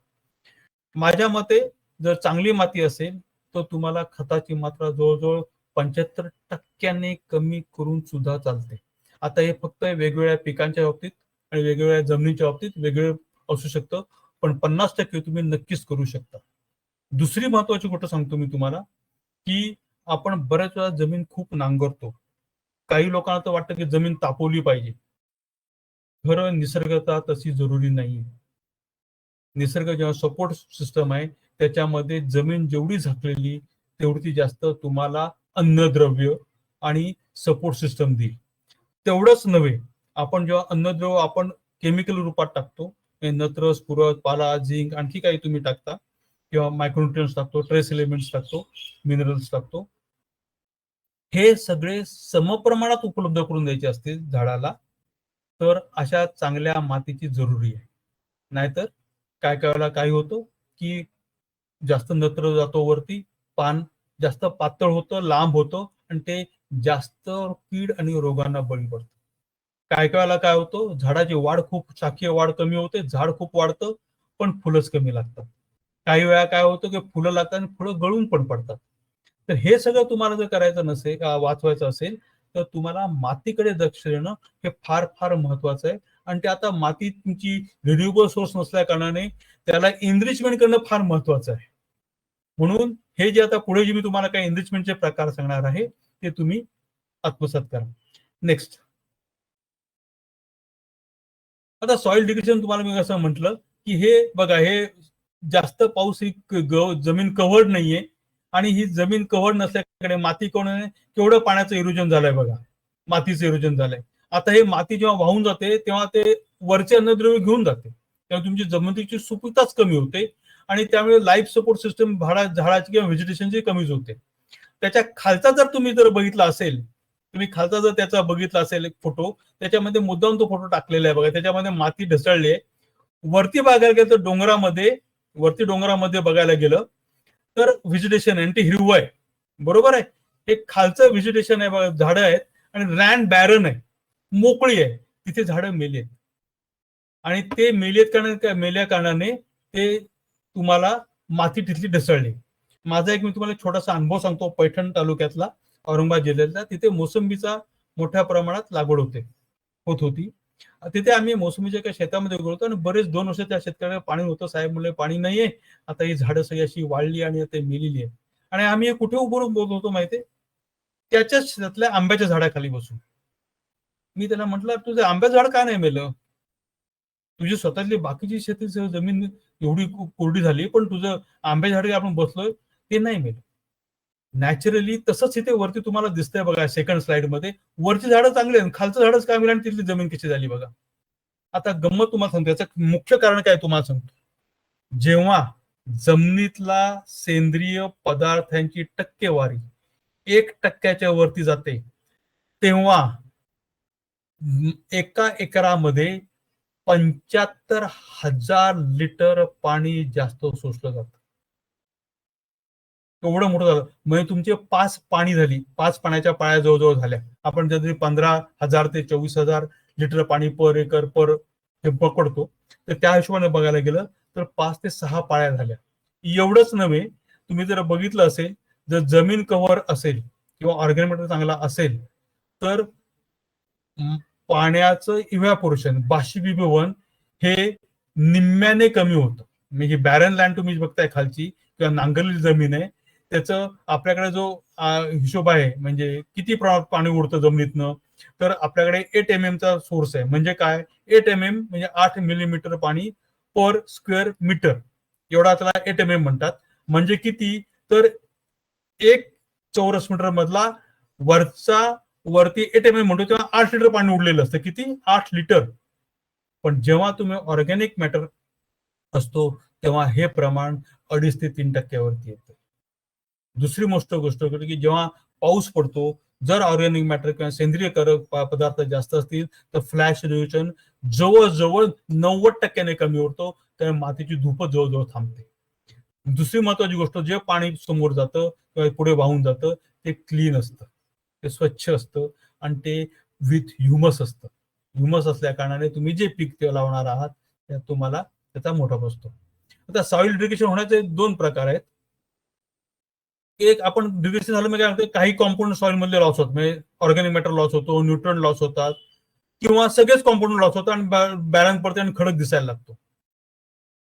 माझ्या मते जर चांगली माती असेल तर तुम्हाला खताची मात्रा जवळजवळ 75% कमी करून सुद्धा चालते. आता हे फक्त वेगवेगळ्या पिकांच्या बाबतीत आणि वेगवेगळ्या जमिनीच्या बाबतीत वेगळं असू शकतं, पण 50% तुम्ही नक्कीच करू शकता. दुसरी महत्वाची गोष्ट सांगतो मी तुम्हाला, की आपण बऱ्याच वेळा जमीन खूप नांगरतो. काही लोकांना तर वाटतं की जमीन तापवली पाहिजे. खरं निसर्गता तशी जरुरी नाही. निसर्ग जेव्हा सपोर्ट सिस्टम आहे त्याच्यामध्ये जमीन जेवढी झाकलेली तेवढी जास्त तुम्हाला अन्नद्रव्य आणि सपोर्ट सिस्टम देईल. तेवढंच नव्हे, आपण जेव्हा अन्नद्रव्य आपण केमिकल रूपात टाकतो, नत्र, स्फुरद, पाला, झिंक, आणखी काही तुम्ही टाकता किंवा मायक्रोन्युट्रिएंट्स टाकतो, ट्रेस एलिमेंट्स टाकतो, मिनरल्स टाकतो, हे सगळे समप्रमाणात उपलब्ध करून द्यायचे असतील झाडाला, तर अशा चांगल्या मातीची जरुरी आहे. नाहीतर काय करायला काय होतं की जास्त नत्र जातो वरती, पान जास्त पातळ होतं, लांब होतं आणि ते जास्त कीड आणि रोगांना बळी पडतं. काय वेळेला काय होतं, झाडाची वाढ खूप, शाखीय वाढ कमी होते, झाड खूप वाढतं पण फुलंच कमी लागतात. काही वेळा काय होतं की फुलं लागतात आणि फुलं गळून पण पडतात. तर हे सगळं तुम्हाला जर करायचं नसेल, वाचवायचं असेल, तर तुम्हाला मातीकडे लक्ष देणं हे फार फार महत्वाचं आहे. आणि ते आता माती तुमची रिन्युएबल सोर्स नसल्या कारणाने त्याला एनरिचमेंट करणं फार महत्वाचं आहे. म्हणून हे जे आता पुढे जे मी तुम्हाला काही एनरिचमेंटचे प्रकार सांगणार आहे ते तुम्ही आत्मसात करा. नेक्स्ट, आता सॉइल डिग्रेडेशन तुम्हाला मी असं म्हटलं की हे बघा, हे जास्त पाऊस, ही जमीन कव्हर्ड नाहीये आणि ही जमीन कव्हर्ड नसल्याकडे माती केवढं पाण्याचं इरोजन झालंय बघा, मातीचं इरोजन झालंय. आता हे माती जेव्हा वाहून जाते तेव्हा ते वरचे अन्नद्रव्य घेऊन जाते, तेव्हा तुमची जमिनीची सुपीकताच कमी होते आणि त्यामुळे लाईफ सपोर्ट सिस्टम झाडाची किंवा व्हेजिटेशनची कमीच होते. त्याच्या खालचा जर तुम्ही बघितला असेल, तुम्ही खालचा जर त्याचा बघितला असेल एक फोटो, त्याच्यामध्ये मुद्दाम तो फोटो टाकलेला आहे बघा, त्याच्यामध्ये माती ढसळली आहे. वरती बघायला गेलं तर डोंगरामध्ये बघायला गेलं तर व्हेजिटेशन आहे आणि ते हिरवं आहे, बरोबर आहे. हे खालचं व्हेजिटेशन आहे बघा, झाडं आहेत आणि रॅन बॅरन आहे, मोकळी आहे, तिथे झाडं मेली आहेत. आणि ते मेल्या कारणाने ते तुम्हाला माती तिथली ढसळली. माझा एक मी तुम्हाला छोटासा अनुभव सांगतो. पैठण तालुक्यातला, औरंगाबाद जिल्ह्यातला, तिथे मोसंबीचा मोठ्या प्रमाणात लागवड होत होती. तिथे आम्ही मोसंबीच्या एका शेतामध्ये गेलो आणि बरेच 2 वर्ष त्या शेतकऱ्याला पाणी होतं. साहेब म्हणले पाणी नाहीये, आता ही झाडं सगळी अशी वाढली आणि आता मेलेली आहे. आणि आम्ही कुठे उभं बोलत होतो माहितीये, त्याच्याच शेतातल्या आंब्याच्या झाडाखाली बसून. मी त्याला म्हटलं, तुझं आंब्याचं झाड का नाही मेलं? तुझी स्वतःची बाकीची शेती जमीन एवढी कोरडी झाली, पण तुझं आंबे झाड आपण बसलोय ते नाही मेलं. नॅचरली तसंच इथे वरती तुम्हाला दिसतंय बघा, सेकंड स्लाइड मध्ये वरची झाडं चांगली आहेत, खालचं झाडच काय मिळालं आणि तिथली जमीन कशी झाली बघा. आता गंमत तुम्हाला सांगतो, याचं मुख्य कारण काय तुम्हाला सांगतो. जेव्हा जमिनीतला सेंद्रिय पदार्थांची टक्केवारी 1% वरती जाते, तेव्हा एका एकरामध्ये 75,000 लिटर पाणी जास्त शोषलं जातं. एवढं मोठं झालं म्हणजे तुमचे 5 पाणी झाली, 5 पाण्याच्या पाळ्या जवळजवळ झाल्या. आपण जरी 15,000 ते 24,000 लिटर पाणी पर एकर हे पकडतो, तर त्या हिशोबाने बघायला गेलं तर 5 ते 6 पाळ्या झाल्या. एवढंच नव्हे, तुम्ही जर बघितलं असेल, जर जमीन कव्हर असेल किंवा ऑर्गॅनिक मॅटर चांगला असेल तर पाण्याचं इव्हॅपोरेशन, बाष्पीभवन हे निम्म्याने कमी होतं. म्हणजे बॅरन लँड तुम्ही बघताय खालची किंवा नांगरलेली जमीन आहे, त्याचं आपल्याकडे जो हिशोब आहे, म्हणजे किती प्रमाणात पाणी उडतं जमिनीतनं, तर आपल्याकडे 8 mm चा सोर्स आहे. म्हणजे काय, 8 mm म्हणजे 8 मिलीमीटर पाणी पर स्क्वेअर मीटर, एवढा त्याला 8 mm म्हणतात. म्हणजे किती, तर 1 चौरस मीटर मधला वरती 8 mm म्हणतो तेव्हा 8 लिटर पाणी उडलेलं असतं. किती, 8 लिटर. पण जेव्हा तुम्ही ऑर्गॅनिक मॅटर असतो तेव्हा हे प्रमाण 2.5 ते 3% वरती येतं. दुसरी गोष्ट की जेव्हा पाऊस पडतो, जर ऑर्गॅनिक मॅटर किंवा सेंद्रिय पदार्थ जास्त असतील तर फ्लॅश रिव्युशन जवळजवळ 90% कमी होतो, त्यामुळे मातीची धूप जवळजवळ थांबते. दुसरी महत्वाची गोष्ट, जे पाणी समोर जातं किंवा पुढे वाहून जातं ते क्लीन असतं, ते स्वच्छ असतं आणि ते विथ ह्युमस असतं. ह्युमस असल्या कारणाने तुम्ही जे पीक ते लावणार आहात त्यात तुम्हाला त्याचा मोठा बसतो. आता सॉइल डिग्रेडेशन होण्याचे 2 प्रकार आहेत. एक, आपण डिग्रेडेशन झालं म्हणजे काही कॉम्पोनंट सॉइल मधले लॉस होतात, म्हणजे ऑर्गॅनिक मॅटर लॉस होतो, न्यूट्रन लॉस होतात किंवा सगळेच कॉम्पोनंट लॉस होतात आणि बॅलन्स पडते आणि खडक दिसायला लागतो.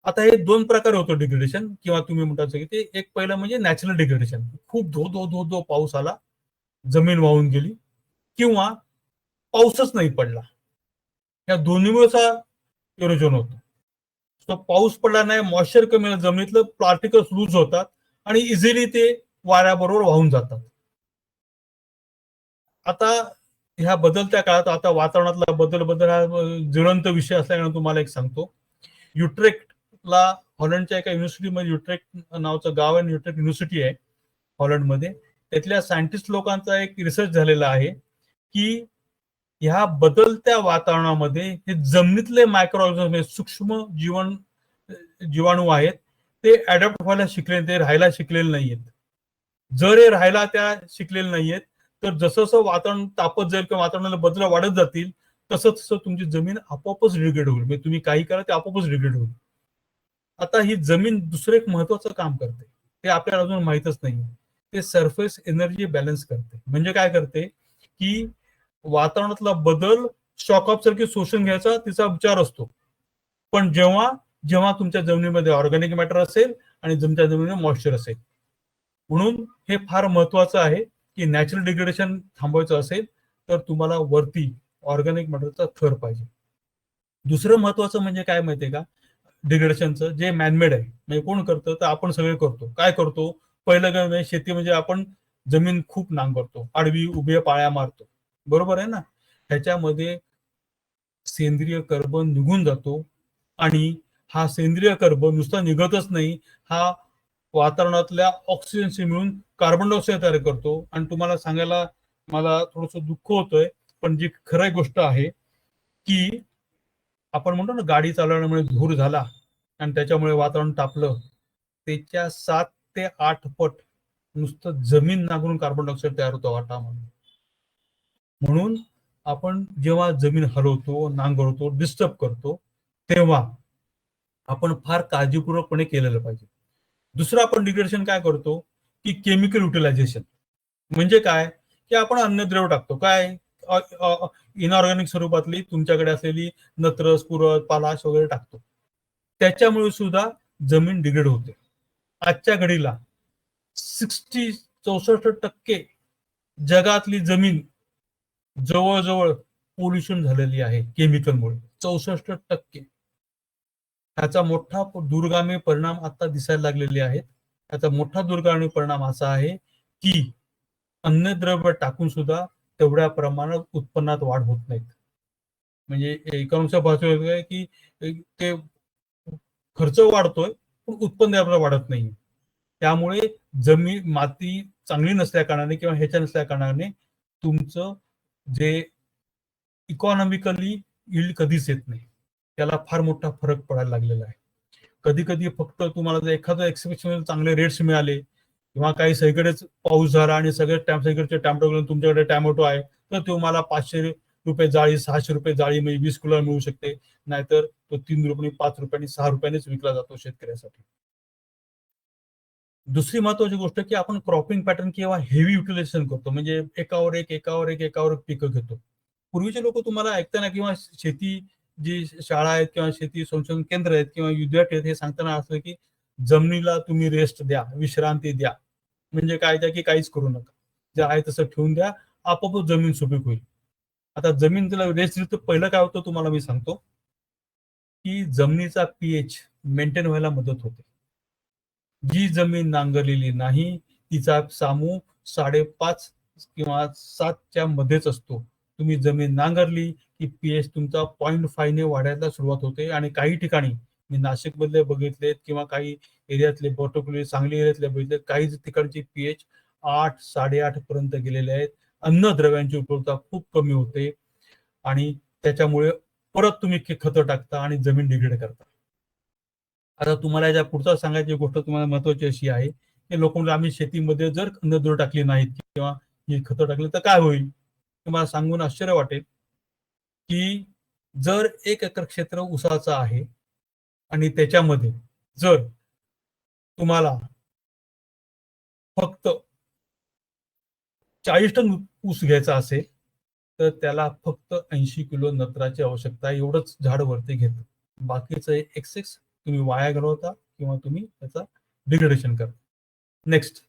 आता हे 2 प्रकारे होतो डिग्रेडेशन, किंवा तुम्ही म्हणतात की ते एक पहिलं म्हणजे नॅचरल डिग्रेडेशन, खूप धो पाऊस आला, जमीन वाहून गेली, किंवा पाऊसच नाही पडला, या दोन्हीमुळे इरोजन होतं. तो पाऊस पडला नाही, मॉइश्चर कमी झालं, जमिनीतलं पार्टिकल्स लूज होतात आणि इझिली ते वाऱ्याबरोबर वाहून जातात. आता ह्या बदलत्या काळात आता वातावरणातला बदल हा ज्वलंत विषय असल्याने तुम्हाला एक सांगतो. युट्रेक्टला, हॉलंडच्या एका युनिव्हर्सिटीमध्ये, युट्रेक्ट नावाचं गाव आहे, युट्रेक्ट युनिव्हर्सिटी आहे हॉलंडमध्ये, त्यातल्या सायंटिस्ट लोकांचा एक रिसर्च झालेला आहे की ह्या बदलत्या वातावरणामध्ये हे जमिनीतले मायक्रो ऑर्गॅनिझम, सूक्ष्म जीवाणू आहेत, ते अडॅप्ट व्हायला शिकले, ते राहायला शिकलेले नाहीयेत. जर हे राहायला त्या शिकलेले नाहीयेत, तर जसं जसं वातावरण तापत जाईल किंवा वातावरणाला बदल वाढत जातील, तसं तसं तुमची जमीन आपोआपच डिग्रेड होईल. म्हणजे तुम्ही काही करा ते आपोआपच डिग्रेड होईल. आता ही जमीन दुसरं एक महत्वाचं काम करते, ते आपल्याला अजून माहितच नाही. ते सरफेस एनर्जी बॅलन्स करते. म्हणजे काय करते की वातावरणातला बदल शॉक सारखी शोषून घ्यायचा तिचा विचार असतो. पण जेव्हा जेव्हा तुमच्या जमिनीमध्ये ऑर्गॅनिक मॅटर असेल आणि तुमच्या जमिनीमध्ये मॉइश्चर असेल, म्हणून हे फार महत्वाचं आहे की नॅचरल डिग्रेडेशन थांबवायचं असेल तर तुम्हाला वरती ऑर्गॅनिक मॅटरचा थर पाहिजे. दुसरं महत्वाचं म्हणजे काय माहितीये का, डिग्रेडेशनचं जे मॅनमेड आहे, म्हणजे कोण करतं तर आपण सगळे करतो. काय करतो, पहिलं काय म्हणजे शेती म्हणजे आपण जमीन खूप नांगरतो, आडवी उभ्या पाळ्या मारतो, बरोबर आहे ना. ह्याच्यामध्ये सेंद्रिय कर्बन निघून जातो आणि हा सेंद्रिय कर्बन नुसता निघतच नाही, हा वातावरणातल्या ऑक्सिजनशी मिळून कार्बन डायऑक्साईड तयार करतो. आणि तुम्हाला सांगायला मला थोडस दुःख होतंय, पण जी खरी गोष्ट आहे की आपण म्हणतो ना गाडी चालवण्यामुळे धूर झाला आणि त्याच्यामुळे वातावरण तापलं, त्याच्या 7 ते 8 पट नुसतं जमीन नांगरून कार्बन डायऑक्साईड तयार होतो वातावरणामध्ये. म्हणून आपण जेव्हा जमीन हलवतो, नांगरतो, डिस्टर्ब करतो, तेव्हा आपण फार काळजीपूर्वकपणे केलेलं पाहिजे. दुसरं आपण डिग्रेडेशन काय करतो की केमिकल युटिलायझेशन. म्हणजे काय की आपण अन्नद्रव्य टाकतो, काय इनऑर्गॅनिक स्वरूपातली तुमच्याकडे असलेली नत्र, स्फुरद, पालाश वगैरे टाकतो. त्याच्यामुळे सुद्धा जमीन डिग्रेड होते. आजच्या घडीला 64% जगातली जमीन जवळजवळ पोल्युशन झालेली आहे केमिकलमुळे. 64%. ह्याचा मोठा दूरगामी परिणाम आता दिसायला लागलेले आहेत. याचा मोठा दूरगामी परिणाम असा आहे की अन्नद्रव्य टाकून सुद्धा तेवढ्या प्रमाणात उत्पन्नात वाढ होत नाहीत. म्हणजे इकॉनॉमिक्सच्या भाषेत आहे की ते खर्च वाढतोय पण उत्पन्न वाढत नाही. त्यामुळे जमीन माती चांगली नसल्या कारणाने किंवा ह्याच्या नसल्या कारणाने तुमचं जे इकॉनॉमिकली यील्ड कधीच येत नाही. त्याला फार मोठा फरक पडायला लागलेला आहे. कधी कधी फक्त तुम्हाला जर एखादं एक्सिबिशन चांगले रेट्स मिळाले किंवा काही सगळीकडेच पाऊस झाला आणि सगळे सगळीकडचे टॅमॅटो, तुमच्याकडे टॅमॅटो आहे तर तुम्हाला 500 रुपये जाळी, 600 रुपये जाळी म्हणजे 20 किलो मिळू शकते. नाहीतर तो 3 रुपये, 5 रुपयांनी, 6 रुपयांनीच विकला जातो शेतकऱ्यासाठी. दुसरी महत्वाची गोष्ट की आपण क्रॉपिंग पॅटर्न किंवा हेवी युटिलायझेशन करतो, म्हणजे एकावर एक एकावर एक एकावर एक पिकं घेतो. पूर्वीचे लोक तुम्हाला ऐकताना किंवा शेती जी शाळा आहेत किंवा शेती संशोधन केंद्र आहेत किंवा विद्यार्थी आहेत हे सांगताना असं की जमिनीला तुम्ही रेस्ट द्या, विश्रांती द्या. म्हणजे काय द्या की काहीच करू नका, जे आहे तसं ठेवून द्या, आपोआपच जमीन सुपीक होईल. आता जमीन तिला रेस्ट दिली तर पहिलं काय होतं तुम्हाला मी सांगतो की जमिनीचा पीएच मेंटेन व्हायला मदत होते. जी जमीन नांगरलेली नाही तिचा सामू 5.5 किंवा 7च्या मध्येच असतो. तुम्ही जमीन नांगरली की पीएच तुमचा 0.5 ने वाढायला सुरुवात होते. आणि काही ठिकाणी मी नाशिक मधले बघितलेत किंवा काही एरियातले पर्टिक्युलर सांगली एरियातले बघितले, काही ठिकाणची पीएच 8, 8.5 पर्यंत गेलेले आहेत. अन्नद्रव्यांची उपलब्धता खूप कमी होते आणि त्याच्यामुळे परत तुम्ही खतं टाकता आणि जमीन डिग्रेड करता. आता तुम्हाला या पुढचा सांगायची गोष्ट तुम्हाला महत्वाची अशी आहे की लोक म्हणजे आम्ही शेतीमध्ये जर अन्नद्रव्य टाकली नाहीत किंवा ही खतं टाकली तर काय होईल. तुम्हाला सांगून आश्चर्य वाटेल की जर 1 एकर क्षेत्र ऊसाचं आहे आणि त्याच्यामध्ये जर तुम्हाला फक्त 40 टन ऊस घ्यायचा असेल तर त्याला फक्त 80 किलो नत्राची आवश्यकता आहे. एवढंच झाड वरती घेतं. बाकीचं एक्सेस तुम्ही वाया घालवता किंवा तुम्ही त्याचा डिग्रेडेशन करता. नेक्स्ट,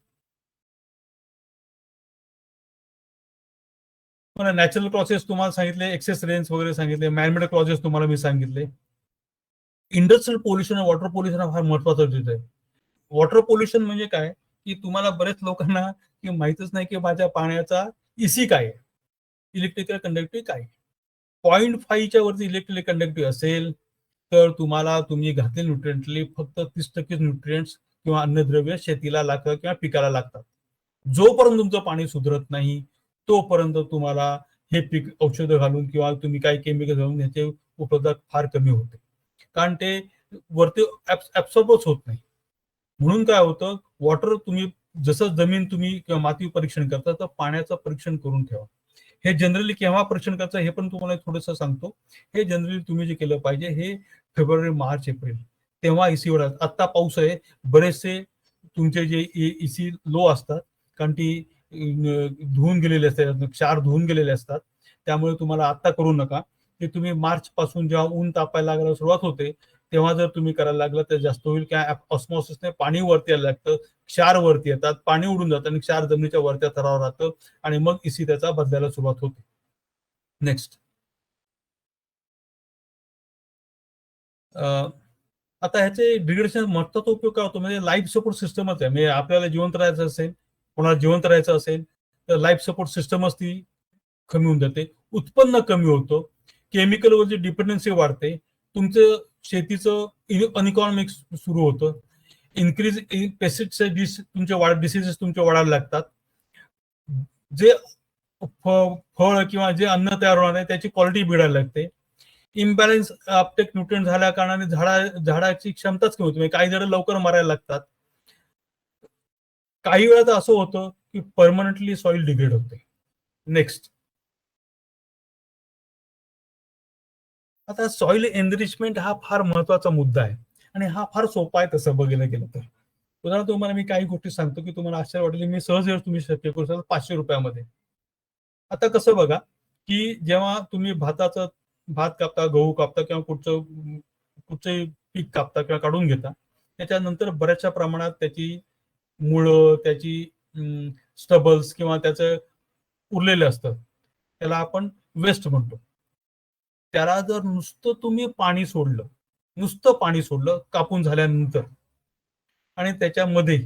मला नॅचरल प्रोसेस तुम्हाला सांगितले, एक्सेस रेंज वगैरे सांगितले, मॅनमेड प्रोसेस तुम्हाला मी सांगितले. इंडस्ट्रियल पोल्युशन, वॉटर पोल्युशन हा फार महत्वाचा विषय आहे. वॉटर पोल्युशन म्हणजे काय की तुम्हाला बरेच लोकांना की माहितच नाही की माझ्या पाण्याचा इसी काय आहे, इलेक्ट्रिकल कंडक्टिव्ह काय. 0.5च्या वरती इलेक्ट्रिकल कंडक्टिव्ह असेल तर तुम्हाला तुम्ही घातले न्यूट्रिएंटली फक्त 30% न्यूट्रिएंट्स किंवा अन्नद्रव्य शेतीला लागतात किंवा पिकाला लागतात. जोपर्यंत तुमचं पाणी सुधरत नाही तोपर्यंत तुम्हाला हे पीक औषधं घालून किंवा तुम्ही काही केमिकल घालून याची उपलब्धता फार कमी होते, कारण ते वरती ऍब्सॉर्बच होत नाही. म्हणून काय होतं, वॉटर तुम्ही जसं जमीन तुम्ही किंवा माती परीक्षण करता तर पाण्याचं परीक्षण करून ठेवा. हे जनरली केव्हा परीक्षण करायचं हे पण तुम्हाला थोडंसं सांगतो. हे जनरली तुम्ही जे केलं पाहिजे हे फेब्रुवारी, मार्च, एप्रिल तेव्हा इसी एवढा. आता पाऊस आहे, बरेचसे तुमचे जे इसी लो असतात, कारण ती धुवून गेलेले असतात, क्षार धुवून गेलेले असतात. त्यामुळे तुम्हाला आता करू नका. ते तुम्ही मार्च पासून जेव्हा ऊन तापायला लागल्याला सुरुवात होते तेव्हा जर तुम्ही करायला लागलं तर जास्त होईल. काय ऑस्मॉसिसने पाणी वरती यायला लागतं, क्षार वरती येतात, पाणी उडून जातं आणि क्षार जमिनीच्या वरच्या थरावर राहतं आणि मग इसी त्याचा बदलायला सुरुवात होते. नेक्स्ट, आता ह्याचे डिग्रेडेशन महत्वाचा उपयोग काय होतो, म्हणजे लाईफ सपोर्ट सिस्टमच आहे. म्हणजे आपल्याला जिवंत राहायचं असेल, कोणाला जिवंत राहायचं असेल तर लाईफ सपोर्ट सिस्टमच ती कमी होऊन जाते, उत्पन्न कमी होतं, केमिकलवरची डिपेंडन्सी वाढते, तुमचं शेतीचं अनइकॉनॉमिक सुरू होतं, इन्क्रीज पेस्टिसाइड तुमच्या डिसीजेस तुमच्या वाढायला लागतात, जे फळ किंवा जे अन्न तयार होणार आहे त्याची क्वालिटी बिघडायला लागते, इम्बॅलन्स अपटेक न्यूट्रिएंट झाल्या कारणाने झाडाची क्षमताच कमी होते, काही झाडं लवकर मरायला लागतात. काही वेळा तर असं होतं की परमनंटली सॉइल डिग्रेड होते. नेक्स्ट, आता सॉइल एनरिचमेंट हा फार महत्वाचा मुद्दा आहे आणि हा फार सोपा आहे तसं बघायला गेलं तर. उदाहरण तुम्हाला मी काही गोष्टी सांगतो की तुम्हाला आश्चर्य वाटेल, मी सहज तुम्ही शक्य करू शकता 500 रुपयामध्ये. आता कसं बघा की जेव्हा तुम्ही भात कापता, गहू कापता किंवा कुठचंही पीक कापता किंवा काढून घेता, त्याच्यानंतर बऱ्याचशा प्रमाणात त्याची मुळं, त्याची स्टबल्स किंवा त्याचं उरलेलं असतं, त्याला आपण वेस्ट म्हणतो. त्याला जर नुसतं तुम्ही पाणी सोडलं कापून झाल्यानंतर आणि त्याच्यामध्ये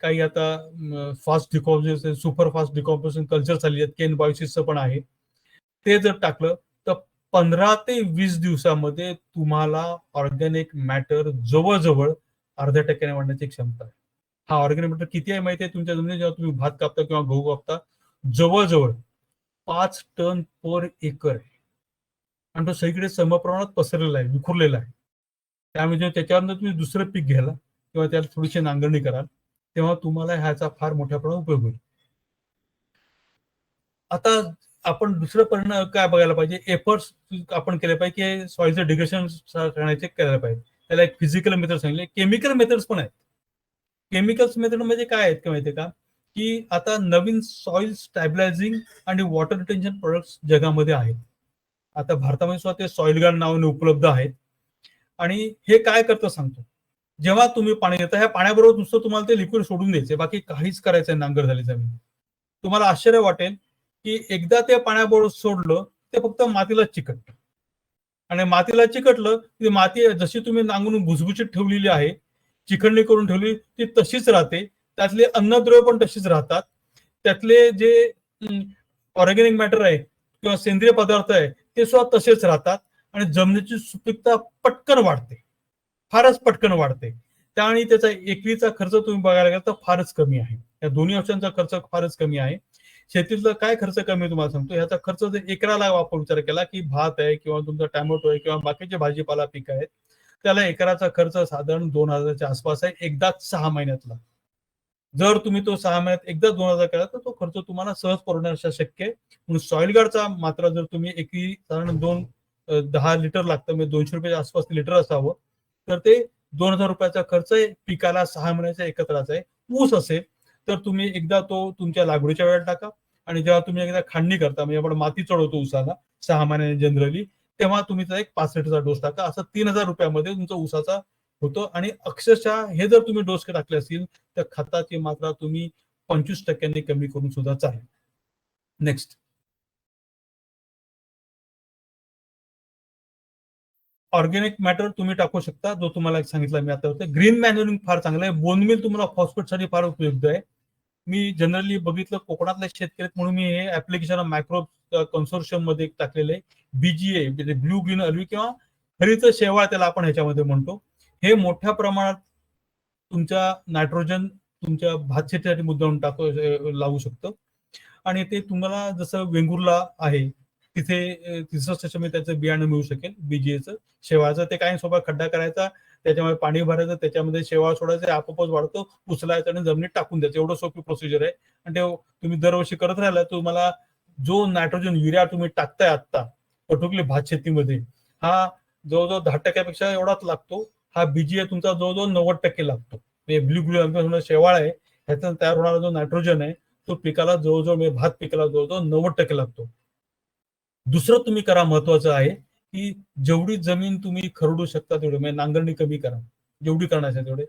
काही आता fast decomposition, super fast decomposition culture चालली आहेत, केन बायोसिसचं पण आहे, ते जर टाकलं तर 15 ते 20 दिवसामध्ये तुम्हाला ऑर्गॅनिक मॅटर जवळजवळ अर्ध्या टक्क्याने वाढण्याची क्षमता आहे. हा ऑर्गॅनिक मॅटर किती आहे माहिती आहे तुमच्या जमिनीत, जेव्हा तुम्ही भात कापता किंवा गहू कापता, जवळजवळ 5 टन पर एकर आहे आणि तो सगळीकडे समप्रमाणात पसरलेला आहे, विखुरलेला आहे. त्यामुळे त्याच्यावर तुम्ही दुसरं पीक घ्याल किंवा त्याला थोडीशी नांगरणी कराल तेव्हा तुम्हाला ह्याचा फार मोठ्या प्रमाणात उपयोग होईल. आता आपण दुसरं परिणाम काय बघायला पाहिजे, एफर्ट्स आपण केले पाहिजे की सॉइलचं डिग्रेडेशन करण्याचे केलं पाहिजे. त्याला एक फिजिकल मेथड सांगितले, केमिकल मेथड्स पण आहेत. केमिकल्स मेथड म्हणजे काय आहेत का माहितीये का, की आता नवीन सॉइल स्टॅबिलायझिंग आणि वॉटर रिटेन्शन प्रोडक्ट्स जगामध्ये आहेत. आता भारतामध्ये सुद्धा ते सॉइल गार्ड नावाने उपलब्ध आहेत आणि हे काय करतं सांगतो. जेव्हा तुम्ही पाणी देता, ह्या पाण्याबरोबर नुसतं तुम्हाला ते लिक्विड सोडून द्यायचे, बाकी काहीच करायचं नांगर झाली जमीन. तुम्हाला आश्चर्य वाटेल की एकदा ते पाण्याबरोबर सोडलं ते फक्त मातीला चिकटतं आणि मातीला चिकटलं की माती जशी तुम्ही नांगरून भुसभुशीत ठेवलेली आहे, चिखलणी करून ठेवली ती तशीच राहते, त्यातले अन्नद्रव्य पण तशीच राहतात, त्यातले जे ऑर्गॅनिक मॅटर आहे किंवा सेंद्रिय पदार्थ आहे ते सुद्धा तसेच राहतात आणि जमिनीची सुपीकता पटकन वाढते, फारच पटकन वाढते. त्यामुळे त्याचा एकरीचा खर्च तुम्ही बघायला गेला तर फारच कमी आहे. या दोन्ही ऑप्शनचा खर्च फारच कमी आहे. शेतीतला काय खर्च कमी आहे तुम्हाला सांगतो, ह्याचा खर्च जर एकराला आपण विचार केला की भात आहे किंवा तुमचा टॅमॅटो आहे किंवा बाकीचे भाजीपाला पीक आहेत, त्याला एकराचा खर्च साधारण 2000च्या आसपास आहे, एकदाच 6 महिन्यातला. जर तुम्ही तो 6 महिन्यात एकदा 2000 केला तर तो खर्च तुम्हाला सहज परवडण्याचा शक्य आहे. म्हणून सॉइल गार्डचा मात्र जर तुम्ही एकरी साधारण 10 लिटर लागतं, म्हणजे 200 रुपयाच्या आसपास लिटर असावं, तर ते 2000 रुपयाचा खर्च आहे, पिकाला 6 महिन्याचा एकत्राचा आहे. ऊस असेल तर तुम्ही एकदा तो तुमच्या लागवडीच्या वेळेला टाका आणि जेव्हा तुम्ही एकदा खांडणी करता, म्हणजे आपण माती चढवतो ऊसाला 6 महिन्याने जनरली, तेव्हा तुम्ही त्याचा एक 5 लिटरचा डोस टाका. असं 3000 रुपयामध्ये तुमचा ऊसाचा होतो आणि अक्षरशः हे जर तुम्ही डोस टाकले असतील तर खताची मात्रा तुम्ही 25% कमी करून सुद्धा चालेल. नेक्स्ट, ऑर्गॅनिक मॅटर तुम्ही टाकू शकता, जो तुम्हाला सांगितलं मी आता होतं. ग्रीन मॅन्युरिंग फार चांगलं आहे. बोनमील तुम्हाला फॉस्फेटसाठी फार उपयुक्त आहे. मी जनरली बघितलं कोकणातल्या शेतकरी म्हणून मी हे ऍप्लिकेशन मायक्रो कन्सोर्शियम मध्ये टाकलेलं आहे. बीजीए म्हणजे ब्ल्यू ग्रीन अल्वी किंवा हरित शेवाळ त्याला आपण ह्याच्यामध्ये म्हणतो. हे मोठ्या प्रमाणात तुमच्या नायट्रोजन तुमच्या भात शेतीसाठी मुद्दाम लावू शकतं. आणि ते तुम्हाला जसं वेंगुर्ला आहे तिथे तिसरं स्टेशनमध्ये त्याचं बियाणं मिळू शकेल बीजीएचं शेवाळाचं. ते काय सोबत खड्डा करायचा, त्याच्यामध्ये पाणी भरायचं, त्याच्यामध्ये शेवाळ सोडायचं, आपोआपच वाढतो, उचलायचं आणि जमिनीत टाकून द्यायचं. एवढं सोपी प्रोसिजर आहे. आणि ते तुम्ही दरवर्षी करत राहिला तुम्हाला जो नायट्रोजन युरिया तुम्ही टाकताय आता पर्टिक्युलरली भात शेतीमध्ये, हा जवळजवळ 10% एवढाच लागतो. हा बीजीए तुमचा जवळजवळ 90% लागतो. ब्ल्यू ग्लू शेवाळ आहे, ह्याचा तयार होणारा जो नायट्रोजन आहे तो पिकाला जवळजवळ भात पिकाला जवळजवळ 90% लागतो. दुसरं तुम्ही करा, महत्वाचं आहे की जेवढी जमीन तुम्ही खरडू शकता तेवढी, म्हणजे नांगरणी कमी करा जेवढी करण्याच्या तेवढे.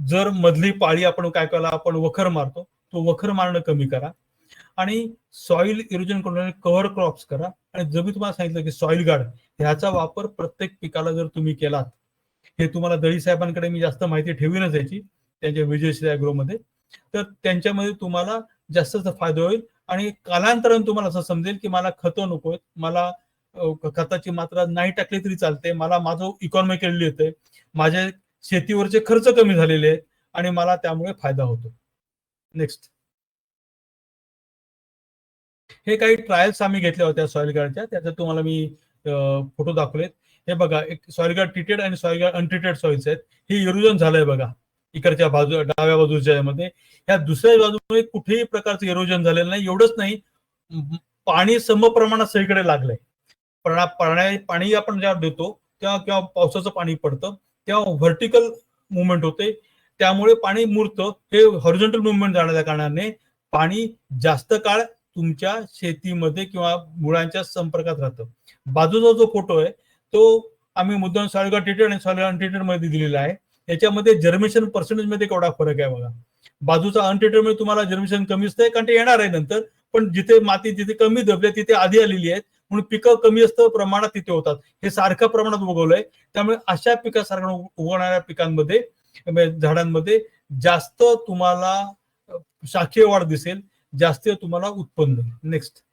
जर मधली पाळी आपण काय केला, आपण वखर मारतो, तो वखर मारणं कमी करा. आणि सॉइल इरोजन करून कव्हर क्रॉप्स करा. आणि जर मी तुम्हाला सांगितलं की सॉइल गार्ड ह्याचा वापर प्रत्येक पिकाला जर तुम्ही केलात, हे तुम्हाला दळी साहेबांकडे मी जास्त माहिती ठेवीनच याची, त्यांच्या विजयश्री ॲग्रोमध्ये, तर त्यांच्यामध्ये तुम्हाला जास्त फायदा होईल. आणि कालांतराने तुम्हाला असं समजेल की मला खतं नकोत, मला खताची मात्रा नाही टाकली तरी चालते, मला माझं इकॉनॉमिकली येतंय, माझ्या शेतीवरचे खर्च कमी झालेले आहेत आणि मला त्यामुळे फायदा होतो. नेक्स्ट, हे काही ट्रायल्स आम्ही घेतल्या होत्या सॉइल गार्डच्या, त्याचा तुम्हाला मी फोटो दाखवलेत. हे बघा, एक सॉइल गार्ड ट्रीटेड आणि सॉइल गार्ड अनट्रीटेड सॉइल्स आहेत. हे इरोजन झालंय बघा इकडच्या बाजू, डाव्या बाजूच्या मध्ये. ह्या दुसऱ्या बाजूमध्ये कुठेही प्रकारचं इरोजन झालेलं नाही. एवढंच नाही, पाणी समप्रमाणात सगळीकडे लागलंय. पाणी आपण जेव्हा देतो तेव्हा किंवा पावसाचं पाणी पडतं तेव्हा व्हर्टिकल मुवमेंट होते, त्यामुळे पाणी मुरतं. हे हॉरिझॉन्टल मुवमेंट जाण्याच्या कारणाने पाणी जास्त काळ तुमच्या शेतीमध्ये किंवा मुळांच्या संपर्कात राहतं. बाजूचा जो फोटो आहे तो आम्ही मुद्दाम सॉइल गार्ड ट्रीटेड आणि सॉइल गार्ड अनट्रीटेड मध्ये दिलेला आहे. याच्यामध्ये जर्मिनेशन पर्सेंटेज मध्ये केवढा फरक आहे बघा. बाजूचा अनट्रीटेड मध्ये तुम्हाला जर्मिनेशन कमी असतंय, कारण ते येणार आहे नंतर, पण जिथे माती जिथे कमी दबले तिथे आधी आलेली आहेत, म्हणून पिकं कमी असतं प्रमाणात तिथे होतात. हे सारख्या प्रमाणात उगवलंय, त्यामुळे अशा पिकासारखं उगवणाऱ्या पिकांमध्ये, झाडांमध्ये जास्त तुम्हाला शाखीय वाढ दिसेल, जास्त तुम्हाला उत्पन्न. नेक्स्ट,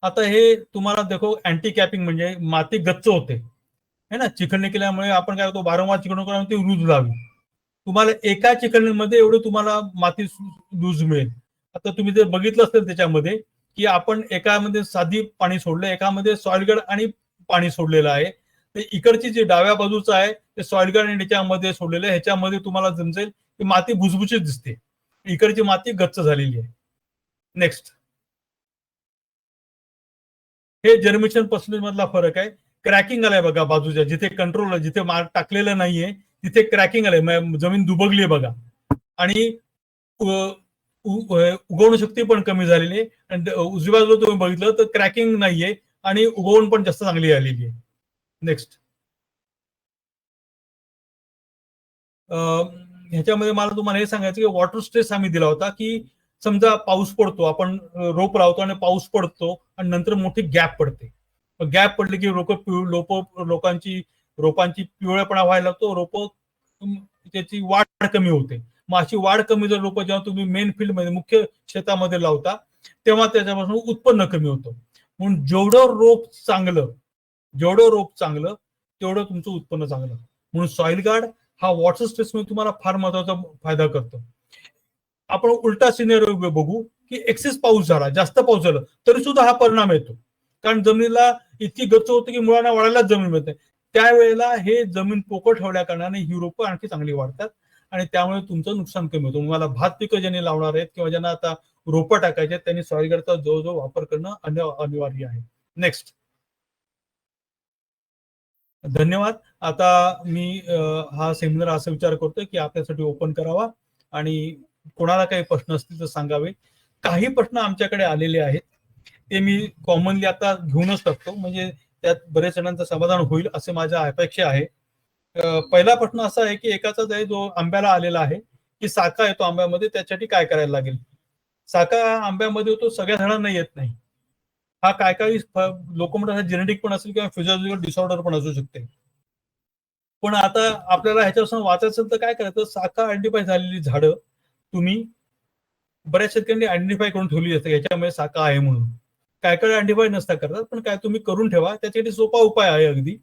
आता हे तुम्हाला देखो अँटी कॅपिंग म्हणजे माती गच्च होते है ना, चिखलणी केल्यामुळे आपण काय होतो, वारंवार चिकण करून ती रूज लावी. तुम्हाला एका चिकणीमध्ये एवढं तुम्हाला माती लूज मिळेल. आता तुम्ही जर बघितलं असेल त्याच्यामध्ये की आपण एकामध्ये साधी पाणी सोडलं, एकामध्ये सॉइल गार्ड आणि पाणी सोडलेलं आहे. ते इकडची जी डाव्या बाजूचं आहे ते सॉइल गार्ड आणि त्याच्यामध्ये सोडलेलं आहे. ह्याच्यामध्ये तुम्हाला जमसेल की माती भुसभुशीत दिसते, इकडची माती गच्च झालेली आहे. नेक्स्ट, हे जर्मिनेशन पर्सेंटेज मधला फरक आहे. क्रॅकिंग आलाय बघा बाजूच्या, जिथे कंट्रोल, जिथे मार्क टाकलेलं नाहीये तिथे क्रॅकिंग आलंय, जमीन दुबगली बघा. आणि उगवण शक्ती पण कमी झालेली आहे. आणि उजव्या बाजूला तुम्ही बघितलं तर क्रॅकिंग नाहीये आणि उगवण पण जास्त चांगली आलेली आहे. नेक्स्ट, ह्याच्यामध्ये मला तुम्हाला हे सांगायचं की वॉटर स्ट्रेस आम्ही दिला होता की समजा पाऊस पडतो, आपण रोप लावतो आणि पाऊस पडतो आणि नंतर मोठी गॅप पडते. गॅप पडली की रोपांची पिवळेपणा व्हायला लागतो, रोप त्याची वाढ कमी होते. मग अशी वाढ कमी जर रोप जेव्हा तुम्ही मेन फील्ड मध्ये मुख्य शेतामध्ये लावता तेव्हा त्याच्यापासून उत्पन्न कमी होतं. म्हणून जेवढं रोप चांगलं तेवढं तुमचं उत्पन्न चांगलं. म्हणून सॉइल गार्ड हा वॉटर स्ट्रेस मध्ये तुम्हाला फार महत्वाचा फायदा करतो. आपण उलटा सिनेरिओ बघू की एक्सेस पाऊस झाला, जास्त पाऊस झाला तरी सुद्धा हा परिणाम येतो, कारण जमिनीला इतकी गच्च होते की मुळांना वाढायलाच जमीन मिळते. त्यावेळेला हे जमीन पोकळ ठेवल्या कारणाने ही रोपं आणखी चांगली वाढतात आणि त्यामुळे तुमचं नुकसान कमी होतं. तुम्हाला भात पिकं ज्यांनी लावणार आहेत किंवा ज्यांना आता रोपं टाकायचे त्यांनी सॉइल गार्डचा जवळजवळ वापर करणं अनिवार्य आहे. नेक्स्ट, धन्यवाद. आता मी हा सेमिनार असा विचार करतोय की आपल्यासाठी ओपन करावा आणि कोणाला काही प्रश्न असतील तर सांगावे. काही प्रश्न आमच्याकडे आलेले आहेत ते मी कॉमनली आता घेऊनच टाकतो, म्हणजे त्यात बरेच जणांचं समाधान होईल असे माझ्या अपेक्षा आहे. पहिला प्रश्न असा आहे की एकाचा जो आंब्याला आलेला आहे की साका येतो आंब्यामध्ये, त्यासाठी काय करायला लागेल. साका आंब्यामध्ये होतो, सगळ्या झाडांना येत नाही. हा काही लोक म्हणतात जेनेटिक पण असेल किंवा फिजिओलॉजिकल डिसऑर्डर पण असू शकते. पण आता आपल्याला ह्याच्यापासून वाचायचं तर काय करायचं, साका आयडेंटिफाय झालेली झाडं तुम्ही बऱ्याच शेतकऱ्यांनी आयडेंटिफाय करून ठेवली असते, याच्यामध्ये साका आहे म्हणून. काय काय आयडेंटिफाय नसता करतात, पण काय तुम्ही करून ठेवा. त्याच्यासाठी सोपा उपाय आहे, अगदी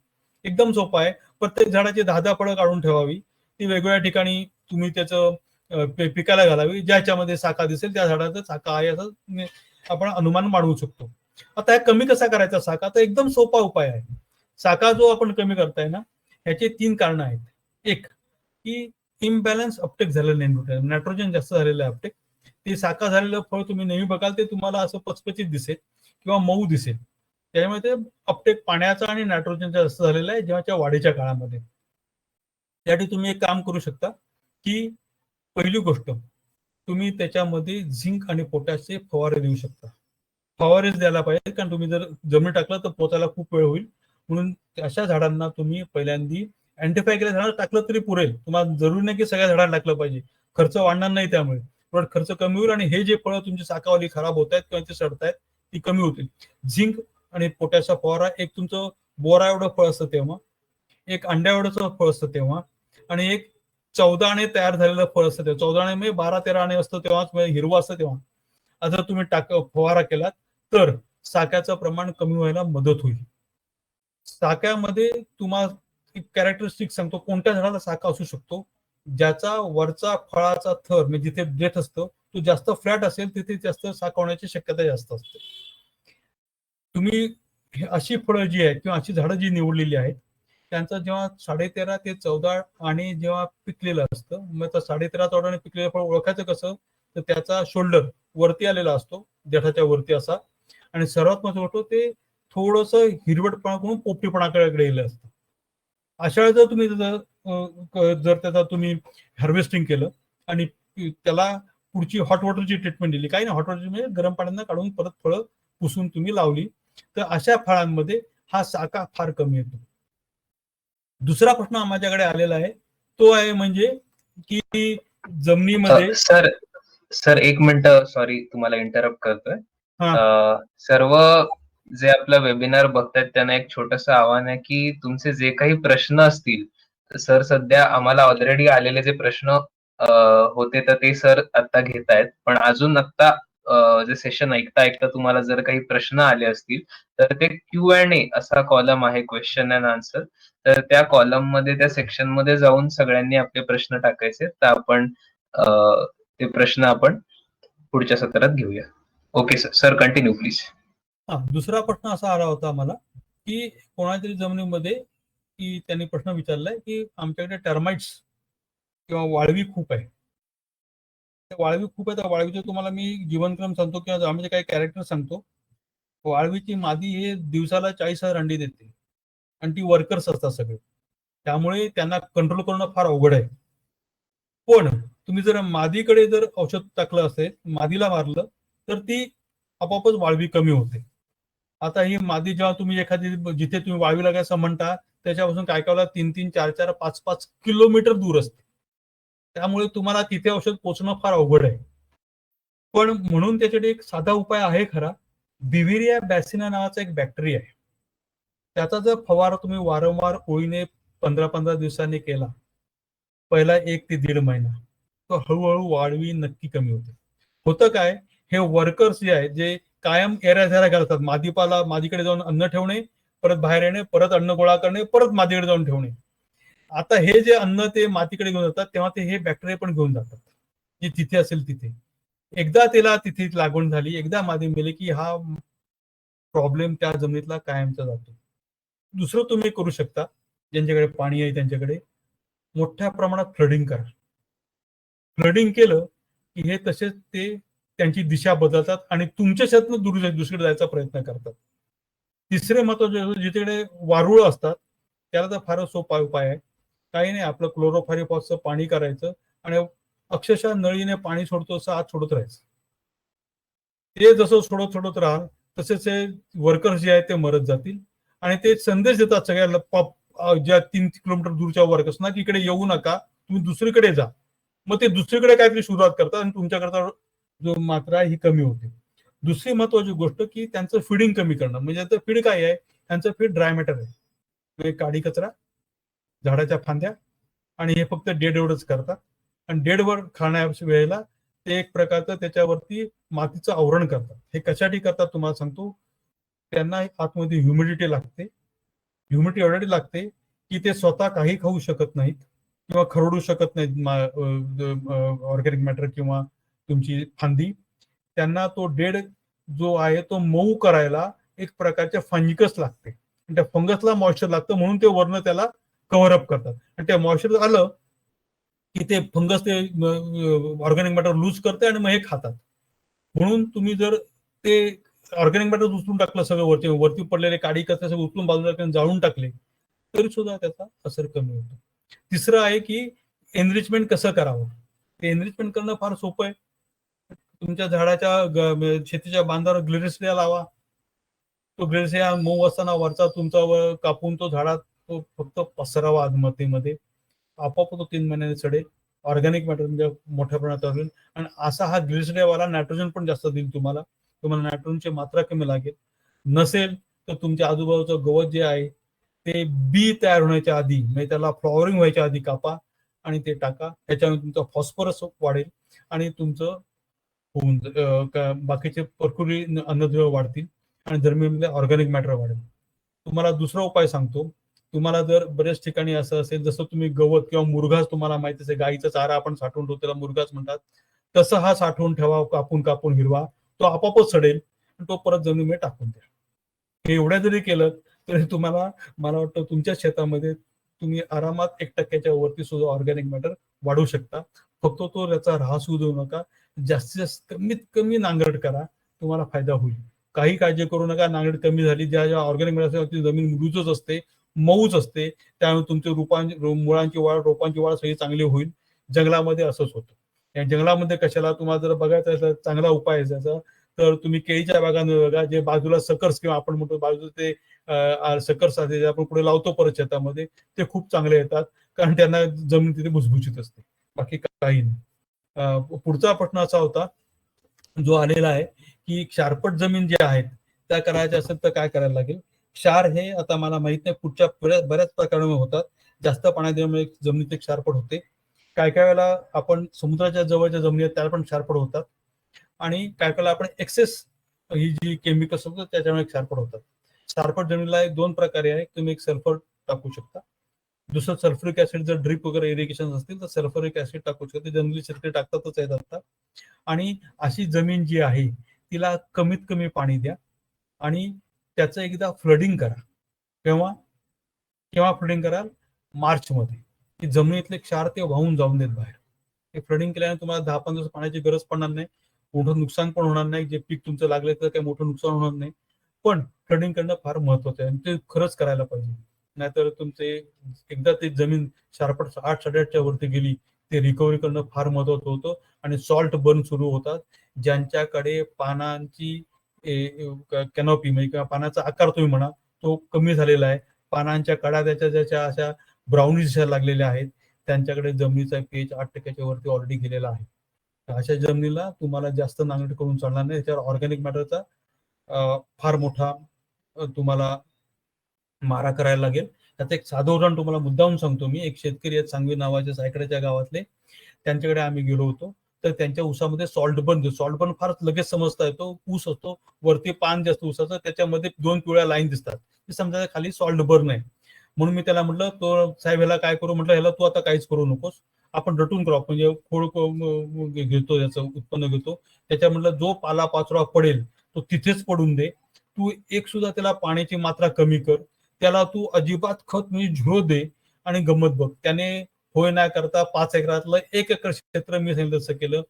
एकदम सोपा आहे. प्रत्येक झाडाची 10-10 फळं काढून ठेवावी. ती वेगवेगळ्या ठिकाणी तुम्ही त्याचं पिकाला घालावी, ज्याच्यामध्ये साका दिसेल त्या झाडाचा साका आहे असं आपण अनुमान मांडू शकतो. आता हे कमी कसा करायचा साका, तर एकदम सोपा उपाय आहे. साका जो आपण कमी करताय ना, ह्याचे 3 कारण आहेत. एक की इम्बॅलन्स अपटेक झालेलं नाही, नायट्रोजन जास्त झालेलं आहे अपटेक. ते साका झालेलं फळ तुम्ही नेहमी बघाल ते तुम्हाला असं पचपचीत दिसेल किंवा मऊ दिसेल. त्यामुळे ते अपटेक पाण्याचा आणि नायट्रोजनचा जास्त झालेला आहे जेव्हाच्या वाढीच्या काळामध्ये. त्यासाठी तुम्ही एक काम करू शकता की पहिली गोष्ट तुम्ही त्याच्यामध्ये झिंक आणि पोटॅशचे फवारे देऊ शकता. फवारेच द्यायला पाहिजे, कारण तुम्ही जर जमीन टाकलं तर पोचायला खूप वेळ होईल. म्हणून अशा झाडांना तुम्ही पहिल्यांदी अँटिफाय केल्या झाडांना टाकलं तरी पुरेल. तुम्हाला जरुरी नाही की सगळ्या झाडांना टाकलं पाहिजे, खर्च वाढणार नाही त्यामुळे. पण खर्च कमी होईल आणि हे जे फळं तुमची साकावाली खराब होत आहेत किंवा ते सडतायत ती कमी होतील. झिंक आणि पोटॅशचा फवारा एक तुमचं बोरा एवढं फळ असतं तेव्हा, एक अंड्या एवढंच फळ असतं तेव्हा, आणि एक 14 आणे तयार झालेलं फळ असतं तेव्हा. 14 आणे म्हणजे 12-13 आणे असतं तेव्हाच, हिरवं असतं तेव्हा. आता तुम्ही फवारा केलात तर साक्याचं प्रमाण कमी व्हायला मदत होईल. साक्यामध्ये तुम्हाला कॅरेक्टरिस्टिक सांगतो, कोणत्या झाडाला साका असू शकतो, ज्याचा वरचा फळाचा थर म्हणजे जिथे देठ असतो तो जास्त फ्लॅट असेल तिथे जास्त साका होण्याची शक्यता जास्त असते. तुम्ही अशी फळं जी आहेत किंवा अशी झाडं जी निवडलेली आहेत त्यांचं जेव्हा 13.5 ते 14 आणि जेव्हा पिकलेलं असतं, मग 13.5-14 आणि पिकलेलं फळ ओळखायचं कसं, तर त्याचा शोल्डर वरती आलेला असतो, देठाच्या वरती असा, आणि सर्वात महत्त्वाचं ते थोडस हिरवटपणाकडून पोपटीपणाकडे गेलेलं असतं. अशा वेळेस जर तुम्ही जर त्याचा तुम्ही हार्वेस्टिंग केलं आणि त्याला पुढची हॉट वॉटरची ट्रीटमेंट दिली, काही नाही, हॉट वॉटर म्हणजे गरम पाण्यानं काढून परत फळं पुसून तुम्ही लावली, तर अशा फळांमध्ये हा साका फार कमी येतो. दुसरा प्रश्न माझ्याकडे आलेला आहे तो आहे म्हणजे की जमिनीमध्ये सर एक मिनिट, सॉरी तुम्हाला इंटरप्ट करतोय. हा सर्व जे आपलं वेबिनार बघतायत त्यांना एक छोटंसं आव्हान आहे की तुमचे जे काही प्रश्न असतील, सर सध्या आम्हाला ऑलरेडी आलेले जे प्रश्न होते तर ते सर आता घेत आहेत, पण अजून आता जे सेशन ऐकता ऐकता तुम्हाला जर काही प्रश्न आले असतील तर ते Q&A असा कॉलम आहे, क्वेश्चन अँड आन्सर. तर त्या कॉलम मध्ये, त्या सेक्शन मध्ये जाऊन सगळ्यांनी आपले प्रश्न टाकायचे, तर आपण ते प्रश्न आपण पुढच्या सत्रात घेऊया. Okay sir, sir continue please. दुसरा प्रश्न असा आला होता मला की कोणातरी जमिनीमध्ये की त्यांनी प्रश्न विचारलाय की आमच्याकडे टर्माइट्स किंवा वाळवी खूप आहे. वाळवी खूप आहे, तर वाळवीचे तुम्हाला मी जीवनक्रम सांगतो किंवा आम्ही काही कॅरेक्टर सांगतो. वाळवीची मादी हे दिवसाला 40,000 अंडी देते आणि ती वर्कर्स असतात सगळे, त्यामुळे त्यांना कंट्रोल करणं फार अवघड आहे. पण तुम्ही जर मादीकडे जर औषध टाकलं असेल, मादीला मारलं, तर ती आपोआपच वाळवी कमी होते. आता ही मादी जेव्हा तुम्ही एखादी जिथे तुम्ही वाळवी लागायचं म्हणता त्याच्यापासून काय काय 3-3, 4-4, 5-5 किलोमीटर दूर असते, त्यामुळे तुम्हाला तिथे औषध पोचणं फार अवघड आहे. पण म्हणून त्याच्यासाठी एक साधा उपाय आहे खरा. बिव्हिरिया बॅसिना नावाचा एक बॅक्टेरिया आहे, त्याचा जर फवारा तुम्ही वारंवार ओळीने 15-15 दिवसांनी केला, पहिला 1 ते 1.5 महिना, तो हळूहळू वाळवी नक्की कमी होते. होतं काय, हे वर्कर्स जे आहेत जे कायम एऱ्या घालतात, मादीकडे जाऊन अन्न ठेवणे, परत बाहेर येणे, परत अन्न गोळा करणे, परत मादीकडे जाऊन ठेवणे. आता हे जे अन्न ते मातीकडे घेऊन जातात तेव्हा ते हे बॅक्टेरिया पण घेऊन जातात, जे तिथे असेल तिथे. एकदा त्याला तिथे लागवण झाली, एकदा मादी मेली की हा प्रॉब्लेम त्या जमिनीतला कायमचा जातो. दुसरं तुम्ही करू शकता, ज्यांच्याकडे पाणी आहे त्यांच्याकडे मोठ्या प्रमाणात फ्लडिंग करा. फ्लडिंग केलं की हे तसेच ते त्यांची दिशा बदलतात आणि तुमच्या शेतातून दुसरीकडे जायचा प्रयत्न करतात. तिसरे महत्वाचे, जिथे वारुळ असतात त्याला तर फारच सोपा उपाय आहे. काही नाही, आपलं क्लोरोफायरिफॉसचं पाणी करायचं आणि अक्षरशः नळीने पाणी सोडतो असं आत सोडत राहायचं. ते जसं सोडत सोडत राहाल तसेच हे वर्कर्स जे आहेत ते मरत जातील आणि ते संदेश देतात सगळ्या ज्या 3 किलोमीटर दूरच्या वर्कर्सना की इकडे येऊ नका, तुम्ही दुसरीकडे जा. मग ते दुसरीकडे काहीतरी सुरुवात करतात आणि तुमच्याकरता जो मात्रा ही कमी होते. दुसरी महत्वाची गोष्ट की त्यांचं फीडिंग कमी करणं. म्हणजे आता फीड काय आहे, त्यांचं फीड ड्राय मॅटर आहे, काडी कचरा, झाडाच्या फांद्या, आणि हे फक्त डेड एवढंच करतात. आणि डेडवर खाण्याच्या वेळेला ते एक प्रकारचं त्याच्यावरती मातीचं आवरण करतात. हे कशासाठी करतात तुम्हाला सांगतो, त्यांना आतमध्ये ह्युमिडिटी लागते. ह्युमिडिटी एवढी लागते की ते स्वतः काही खाऊ शकत नाहीत, किंवा खरडू शकत नाहीत ऑर्गॅनिक मॅटर किंवा तुमची फांदी, त्यांना तो डेड जो आहे तो मऊ करायला एक प्रकारचे फंगस लागते. त्या फंगसला मॉइश्चर लागतं म्हणून ते वर्ण त्याला कव्हर अप करतात. आणि ते मॉइश्चर आलं की ते फंगस ते ऑर्गॅनिक मॅटर लूज करते आणि मग हे खातात. म्हणून तुम्ही जर ते ऑर्गॅनिक मॅटर उचलून टाकलं, सगळं वरती पडलेले काडी कचरा सगळं उचलून बाजूला जाळून टाकले, तरी सुद्धा त्याचा असर कमी होतो. तिसरं आहे की एनरिचमेंट कसं करावं. ते एनरिचमेंट करणं फार सोपं आहे. तुमच्या झाडाच्या शेतीच्या बांधावर ग्लिरिसिया लावा. तो ग्लिरिसिया मऊ असताना वरचा तुमचा कापून तो झाडात तो फक्त पसरावा मातीमध्ये, आपोआप तो 3 महिन्याने चढेल. ऑर्गॅनिक मॅटर म्हणजे मोठ्या प्रमाणात होईल. आणि असा हा ग्लिरिसियावाला नायट्रोजन पण जास्त देईल तुम्हाला. तुम्हाला नायट्रोजनची मात्रा कमी लागेल. नसेल तर तुमच्या आजूबाजूचं गवत जे आहे ते बी तयार होण्याच्या आधी, म्हणजे त्याला फ्लॉवरिंग व्हायच्या आधी कापा आणि ते टाका. त्याच्यामुळे तुमचा फॉस्फरस वाढेल आणि तुमचं बाकीचे परकुरी अन्नद्रव्य वाढतील आणि जमिनीमध्ये ऑर्गॅनिक मॅटर वाढेल. तुम्हाला दुसरा उपाय सांगतो. तुम्हाला जर बऱ्याच ठिकाणी असं असेल, जसं तुम्ही गवत किंवा मुरघास, तुम्हाला माहिती असेल गाईचा चारा आपण साठवून ठेवतो त्याला मुरघास म्हणतात, तसं हा साठवून ठेवा. कापून कापून हिरवा तो आपोआपच सडेल आणि तो परत जमिनीमध्ये टाकून द्या. हे एवढ्या जरी केलं तरी तुम्हाला, मला वाटतं तुमच्या शेतामध्ये तुम्ही आरामात 1% वरती सुद्धा ऑर्गॅनिक मॅटर वाढवू शकता. फक्त तो त्याचा ऱ्हास होऊ देऊ नका. जास्तीत जास्त कमीत कमी नांगरट करा, तुम्हाला फायदा होईल. काही काळजी करू नका. नांगरट कमी झाली, ज्या ज्या ऑर्गॅनिक मॅटरची जमीन मृदूच असते, मऊच असते, त्यामुळे तुमचे मुळांची वाढ, रोपांची वाढ सगळी चांगली होईल. जंगलामध्ये असंच होतं. या जंगलामध्ये कशाला, तुम्हाला जर बघायचं असेल चांगला उपाय आहे त्याचा, तर तुम्ही केळीच्या बागांमध्ये बघा, जे बाजूला सकर्स किंवा आपण म्हणतो बाजूला ते सकर्स असते, जे आपण पुढे लावतो परत शेतामध्ये, ते खूप चांगले येतात, कारण त्यांना जमीन तिथे भुसभुशीत असते, बाकी काही नाही. पुढचा प्रश्न असा होता जो आलेला आहे की क्षारपट जमीन जे आहेत त्या करायच्या असेल तर काय करायला लागेल. क्षार हे आता मला माहित नाही, पुढच्या बऱ्याच प्रकारांमध्ये होतात. जास्त पाण्यात दिल्यामुळे जमिनीत क्षारपट होते. काय काय वेळेला आपण समुद्राच्या जवळच्या जमिनी आहेत त्याला पण क्षारपट होतात. आणि काय काय आपण एक्सेस ही जी केमिकल्स होतात त्याच्यामुळे क्षारपट होतात. क्षारपट जमिनीला 2 प्रकारे आहे. तुम्ही एक सल्फर टाकू शकता. दुसरं सल्फ्युरिक ऍसिड, जर ड्रिप वगैरे इरिगेशन असतील तर सल्फ्युरिक ऍसिड टाकू शकतो. जनरली शेतकरी टाकतातच आहेत आता. आणि अशी जमीन जी आहे तिला कमीत कमी पाणी द्या आणि त्याचं एकदा फ्लडिंग करा. केव्हा केव्हा फ्लडिंग कराल? मार्चमध्ये, की जमिनीतले क्षार ते वाहून जाऊन देत बाहेर. हे फ्लडिंग केल्याने तुम्हाला 10-15 दिवस पाण्याची गरज पडणार नाही. मोठं नुकसान पण होणार नाही. जे पीक तुमचं लागले तर काही मोठं नुकसान होणार नाही. पण फ्लडिंग करणं फार महत्वाचं आहे आणि ते खरंच करायला पाहिजे. नाहीतर तुमचे एकदा ते जमीन क्षारपट 8-8.5च्या वरती गेली, ते रिकव्हरी करणं फार महत्वाचं होतं. आणि सॉल्ट बर्न सुरू होतात. ज्यांच्याकडे पानांची कॅनॉपी म्हणजे किंवा पानाचा आकार तुम्ही म्हणा तो कमी झालेला आहे, पानांच्या कडा त्याच्या ज्याच्या अशा ब्राउनिश दिसायला लागलेल्या आहेत, त्यांच्याकडे जमिनीचा पीएच 8%च्या वरती ऑलरेडी गेलेला आहे. अशा जमिनीला तुम्हाला जास्त नांगरट करून चालणार नाही. त्याच्यावर ऑर्गॅनिक मॅटरचा फार मोठा तुम्हाला मारा करायला लागेल. त्याचं एक साधं उदाहरण तुम्हाला मुद्दाहून सांगतो मी. एक शेतकरी आहेत सांगवी नावाच्या सायकड्याच्या गावातले, त्यांच्याकडे आम्ही गेलो होतो. तर त्यांच्या ऊसामध्ये सॉल्ट बर्न फार लगेच समजता येतो. ऊस असतो, वरती पान जास्त ऊसाचं, त्याच्यामध्ये 2 पिवळ्या लाईन दिसतात, ते समजा खाली सॉल्ट बर्न आहे. म्हणून मी त्याला म्हटलं, तो साहेब ह्याला काय करू, म्हटलं ह्याला तू आता काहीच करू नकोस, आपण रटून क्रॉप म्हणजे खोड घेतो, याचं उत्पन्न घेतो, त्याच्या म्हटलं जो पाला पाचोळा पडेल तो तिथेच पडून दे. तू एक सुद्धा त्याला पाण्याची मात्रा कमी कर. त्याला तू अजिबात खत म्हणजे झिरो दे आणि गंमत बघ. त्याने होय नाही करता 5 एकरातलं 1 एकर क्षेत्र मी सांगितलं तसं केलं.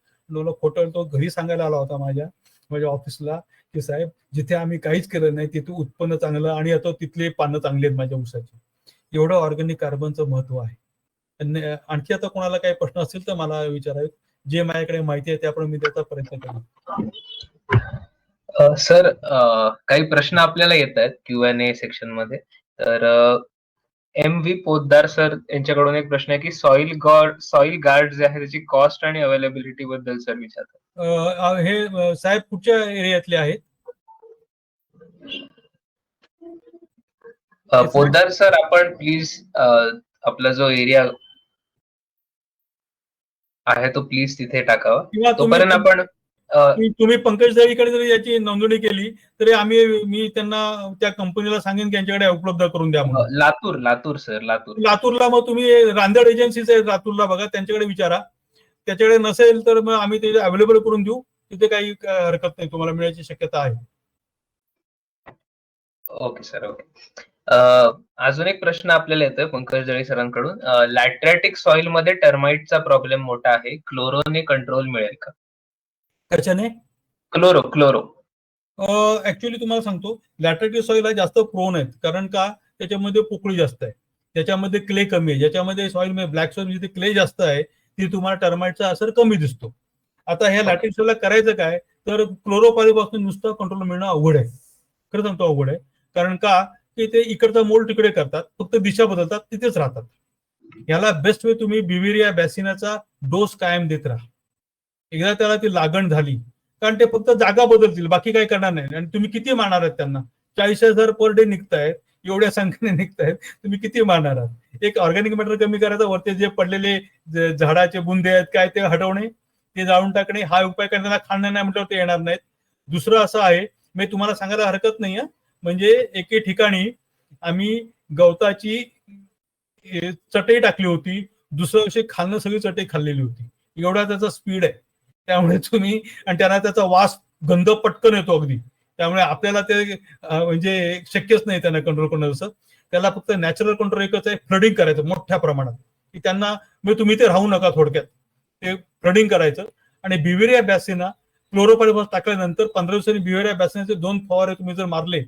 खोटं तो घरी सांगायला आला होता माझ्या ऑफिसला, की साहेब जिथे आम्ही काहीच केलं नाही तिथे उत्पन्न चांगलं आणि आता तिथले पानं चांगली आहेत माझ्या ऊसाची. एवढं ऑर्गॅनिक कार्बनचं महत्व आहे. आणखी आता कोणाला काही प्रश्न असतील तर मला विचारावेत. जे माझ्याकडे माहिती आहे त्याप्रमाणे मी त्याचा प्रयत्न करेन. सर, काही प्रश्न आपल्याला येत आहेत Q&A सेक्शन मध्ये. तर M.V. पोद्दार सर यांच्याकडून एक प्रश्न आहे की सॉइल गार्ड जे आहे त्याची कॉस्ट आणि अवेलेबिलिटी बद्दल सर विचारतात. हे साहेब कुठच्या एरियातले आहेत? पोद्दार सर, आपण प्लीज आपला जो एरिया आहे तो प्लीज तिथे टाकावा. किंवा तोपर्यंत आपण तुम्ही पंकज दळवीकडे जरी याची नोंदणी केली तरी मी त्यांना त्या कंपनीला सांगेन की यांच्याकडे उपलब्ध करून द्या म्हणून. लातूर सर, लातूर. लातूरला मग तुम्ही रांदड एजन्सीच आहे लातूरला, बघा त्यांच्याकडे विचारा. त्याच्याकडे नसेल तर मग आम्ही ते अवेलेबल करून देऊ, तिथे काही हरकत नाही, तुम्हाला मिळायची शक्यता आहे. Okay sir, okay. अजून एक प्रश्न आपल्याला येतोय पंकज दळे सरांकडून. लॅट्रॅटिक सॉइल मध्ये टर्माइटचा प्रॉब्लेम मोठा आहे, क्लोरोने कंट्रोल मिळेल का? कशाने? क्लोरो. ऍक्च्युली तुम्हाला सांगतो, लॅट्रॅटिक सॉइल हा जास्त प्रोन आहेत, कारण का त्याच्यामध्ये पोकळी जास्त आहे, त्याच्यामध्ये क्ले कमी आहे. ज्याच्यामध्ये सॉइल मध्ये ब्लॅक सॉइल जिथे क्ले जास्त आहे ती तुम्हाला टर्माइटचा असर कमी दिसतो. आता ह्या लॅट्रॅटिक सॉइलला करायचं काय, तर क्लोरोपायरीपासून नुसतं कंट्रोल मिळणं अवघड आहे, खरं सांगतो अवघड आहे. कारण का की ते इकडचा मोल तिकडे करतात, फक्त दिशा बदलतात, तिथेच राहतात. याला बेस्ट वे तुम्ही बिव्हेरिया बॅसिनाचा डोस कायम देत राहा. एकदा त्याला ती लागण झाली, कारण ते फक्त जागा बदलतील, बाकी काही करणार नाही. आणि तुम्ही किती मारणार आहेत त्यांना? 40,000 पर डे निघतायत, एवढ्या संख्येने निघतायत, तुम्ही किती मारणार आहात? एक ऑर्गॅनिक मॅटर कमी करायचं, वरती जे पडलेले झाडाचे बुंदे आहेत काय ते हटवणे, ते जाळून टाकणे, हा उपाय करण्याला खाणं नाही म्हटल्यावर ते येणार नाहीत. दुसरं असं आहे, मी तुम्हाला सांगायला हरकत नाही, म्हणजे एके ठिकाणी आम्ही गवताची चटई टाकली होती, दुसऱ्या दिवशी खाल्लं सगळी चटई खाल्लेली होती, एवढा त्याचा स्पीड आहे. त्यामुळे तुम्ही, आणि त्यांना त्याचा वास गंध पटकन येतो अगदी, त्यामुळे आपल्याला ते म्हणजे शक्यच नाही त्यांना कंट्रोल करणं. जसं त्याला फक्त नॅचरल कंट्रोल एकच आहे, फ्लडिंग करायचं मोठ्या प्रमाणात, की त्यांना म्हणजे तुम्ही ते राहू नका, थोडक्यात ते फ्लडिंग करायचं. आणि बिव्हेरिया बॅसिना क्लोरोपायरीफॉस टाकल्यानंतर 15 दिवसांनी बिव्हेरिया बॅसिनाचे 2 फवारे तुम्ही जर मारले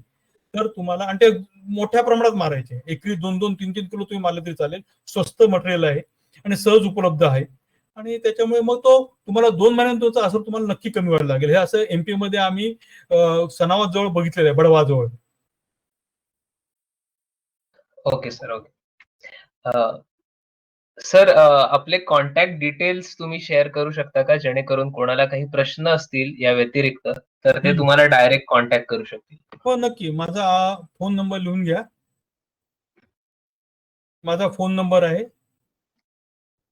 तर तुम्हाला, आणि ते मोठ्या प्रमाणात मारायचे, एकरी 2-2, 3-3 किलो तुम्ही मारले तरी चालेल, स्वस्त मटेरियल आहे आणि सहज उपलब्ध आहे. आणि त्याच्यामुळे मग तो तुम्हाला 2 महिन्यांत त्याचा असर तुम्हाला नक्की कमी व्हायला लागेल. हे असं एमपी मध्ये आम्ही सनावत जवळ बघितलेलं आहे, बडवा जवळ. Okay sir, okay. सर, आपले कॉन्टॅक्ट डिटेल्स तुम्ही शेअर करू शकता का, जेणेकरून कोणाला काही प्रश्न असतील या व्यतिरिक्त तर ते तुम्हाला डायरेक्ट कॉन्टॅक्ट करू शकतील? हो नक्की, माझा फोन नंबर लिहून घ्या. माझा फोन नंबर आहे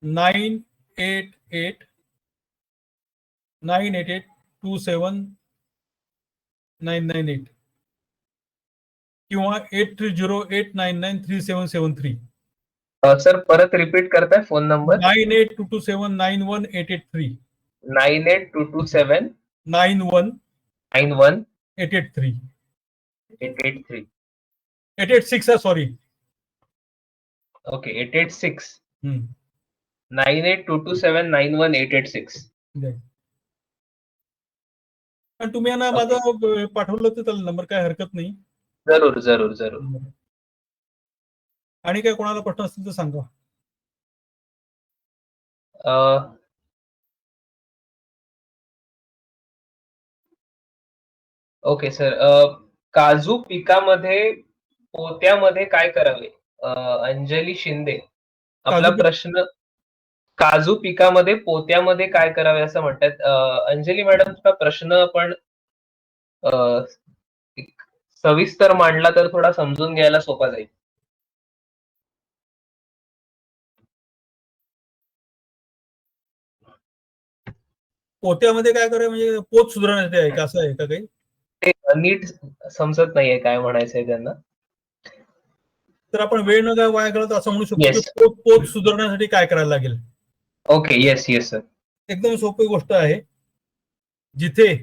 9889882798 किंवा 8308993773. सर, परत रिपीट करताय फोन नंबर? 9822791883. 9822791883. 886 सॉरी. ओके, 886. 9822791886. आणि तुम्ही ना माझा पाठवलं तर त्याला नंबर, काय हरकत नाही. जरूर जरूर जरूर. आणि काय कोणाला प्रश्न असतील तर सांगा. ओके सर, काजू पिकामध्ये पोत्यामध्ये काय करावे? अंजली शिंदे आपला प्रश्न, काजू पिकामध्ये पोत्यामध्ये काय करावे असं म्हणतात. अंजली मॅडम, तुमचा प्रश्न आपण सविस्तर मांडला तर थोडा समजून घ्यायला सोपा जाईल. पोत्यामध्ये काय करावे म्हणजे पोत सुधारण्यासाठी आहे का, असं आहे का काही? ते नीट समजत नाहीये काय म्हणायचंय त्यांना. तर आपण वेळ न वाया घालवता असं म्हणू शकतो की पोत सुधारण्यासाठी काय करायला लागेल. Okay, yes yes sir. एकदम सोपी गोष्ट आहे. जिथे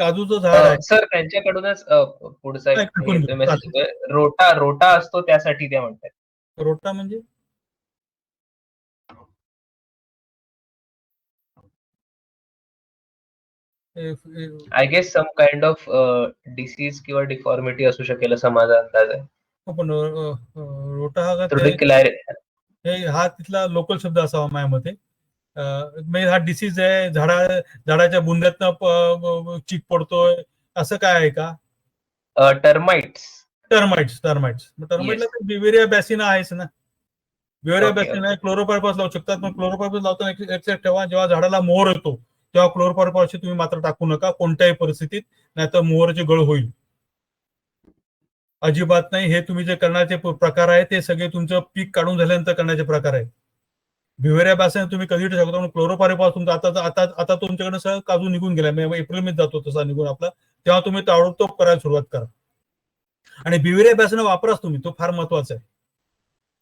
काजूचं झाड आहे सर, त्यांच्याकडूनच पुढचा मेसेज, रोटा असतो त्यासाठी त्या म्हणतात. रोटा म्हणजे? I guess some kind of disease किंवा डिफॉर्मिटी असू शकेल असं माझा अंदाज आहे. पण रोटा हा तिथला लोकल शब्द असावा माझ्या मते. म्हणजे हा डिसीज आहे, झाडाच्या बुंद्यातनं चीक पडतोय, असं काय आहे का? टर्माइट्स. टर्माइटला बिव्हेरिया बॅसिना आहेच ना. बिव्हेरिया बॅसिना क्लोरोपायरीफॉस लावू शकतात, पण क्लोरोपायरीफॉस लावताना लक्षात ठेवा, जेव्हा झाडाला मोहर येतो तेव्हा क्लोरोपायरीफॉसची तुम्ही मात्र टाकू नका कोणत्याही परिस्थितीत, नाहीतर मोहरची गळ होईल. अजिबात नाही. हे तुम्ही जे करण्याचे प्रकार आहे ते सगळे तुमचं पीक काढून झाल्यानंतर करण्याचे प्रकार आहेत. भिवेऱ्या बॅसन तुम्ही कधी शकता, म्हणून क्लोरोपायरिफॉस तुमचा आता तुमच्याकडे सगळं काजू निघून गेला, एप्रिल मध्ये जातो तसा निघून आपला, तेव्हा तुम्ही ताबडतोब करायला सुरुवात करा. आणि भिवेऱ्या बॅसन वापराच तुम्ही, तो फार महत्वाचा आहे.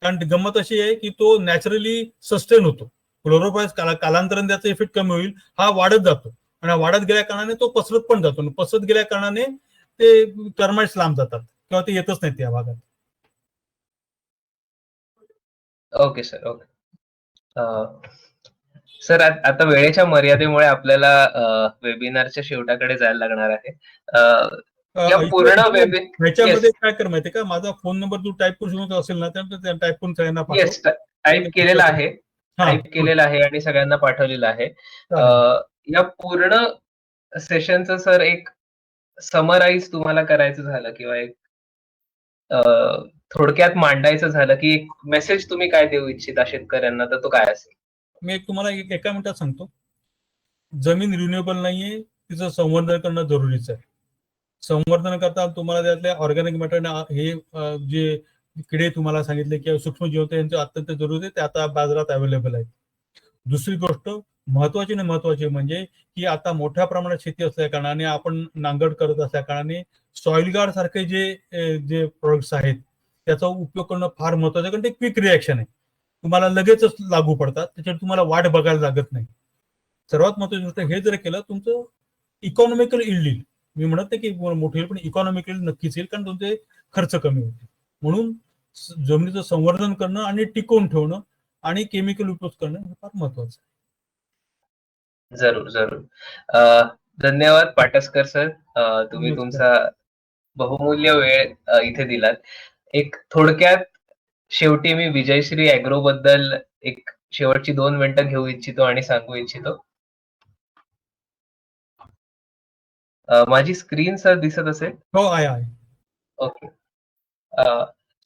कारण गंमत अशी आहे की तो नॅचरली सस्टेन होतो. क्लोरोपायस कालांतराने त्याचा इफेक्ट कमी होईल, हा वाढत जातो आणि वाढत गेल्या कारणाने तो पसरत पण जातो. पसरत गेल्या कारणाने ते टर्माइट्स लांब जातात किंवा ते येतच नाहीत या भागात. Okay sir, okay. सर आता वेळेच्या मर्यादेमुळे आपल्याला वेबिनारच्या शेवटाकडे जायला लागणार आहे. या पूर्ण ह्याच्यामध्ये काय कर माहितीये का, माझा फोन नंबर तू टाईप करू शकतो असेल ना, तर टाईप करून सगळ्यांना पाठव. येस, टाईप केलेला आहे, टाईप केलेला आहे आणि सगळ्यांना पाठवलेलं आहे. या पूर्ण सेशनचं सर एक समराईज तुम्हाला करायचं झालं किंवा एक थोडक्यात मांडायचं झालं की एक मेसेज तुम्ही काय देऊ इच्छिता शेतकऱ्यांना, तर तो काय असेल? मी तुम्हाला एका मिनिटात सांगतो. जमीन रिन्युएबल नाहीये, तिचं संवर्धन करणं जरुरीचं आहे. संवर्धन करता तुम्हाला त्यातल्या ऑर्गॅनिक मॅटर हे जे किडे तुम्हाला सांगितले किंवा सूक्ष्मजीव यांचे अत्यंत जरुरी आहे, ते आता बाजारात अवेलेबल आहेत. दुसरी गोष्ट महत्वाची म्हणजे की आता मोठ्या प्रमाणात शेती असल्या कारणाने, आपण नांगरट करत असल्या कारणाने सॉइल गार्ड सारखे जे प्रोडक्ट्स आहेत त्याचा उपयोग करणं फार महत्वाचं आहे, कारण ते क्विक रिॲक्शन आहे, तुम्हाला लगेचच लागू पडतात, त्याच्यावर तुम्हाला वाट बघायला लागत नाही. सर्वात महत्वाची गोष्ट, हे जर केलं तुमचं इकॉनॉमिकल इल्ड येईल. मी म्हणत नाही की मोठे येईल, पण इकॉनॉमिकल नक्कीच येईल, कारण तुमचे खर्च कमी होतील. म्हणून जमिनीचं संवर्धन करणं आणि टिकवून ठेवणं आणि केमिकल उपयोग करणं हे फार महत्वाचं आहे. जरूर. धन्यवाद पाटसकर सर, तुम्ही तुमचा बहुमूल्य वेळ इथे दिलात. एक थोडक्यात शेवटी मी विजयश्री ॲग्रो बद्दल एक शेवटची 2 मिनिटं घेऊ इच्छितो आणि सांगू इच्छितो. माझी स्क्रीन सर दिसत असेल? हो, आहे. ओके.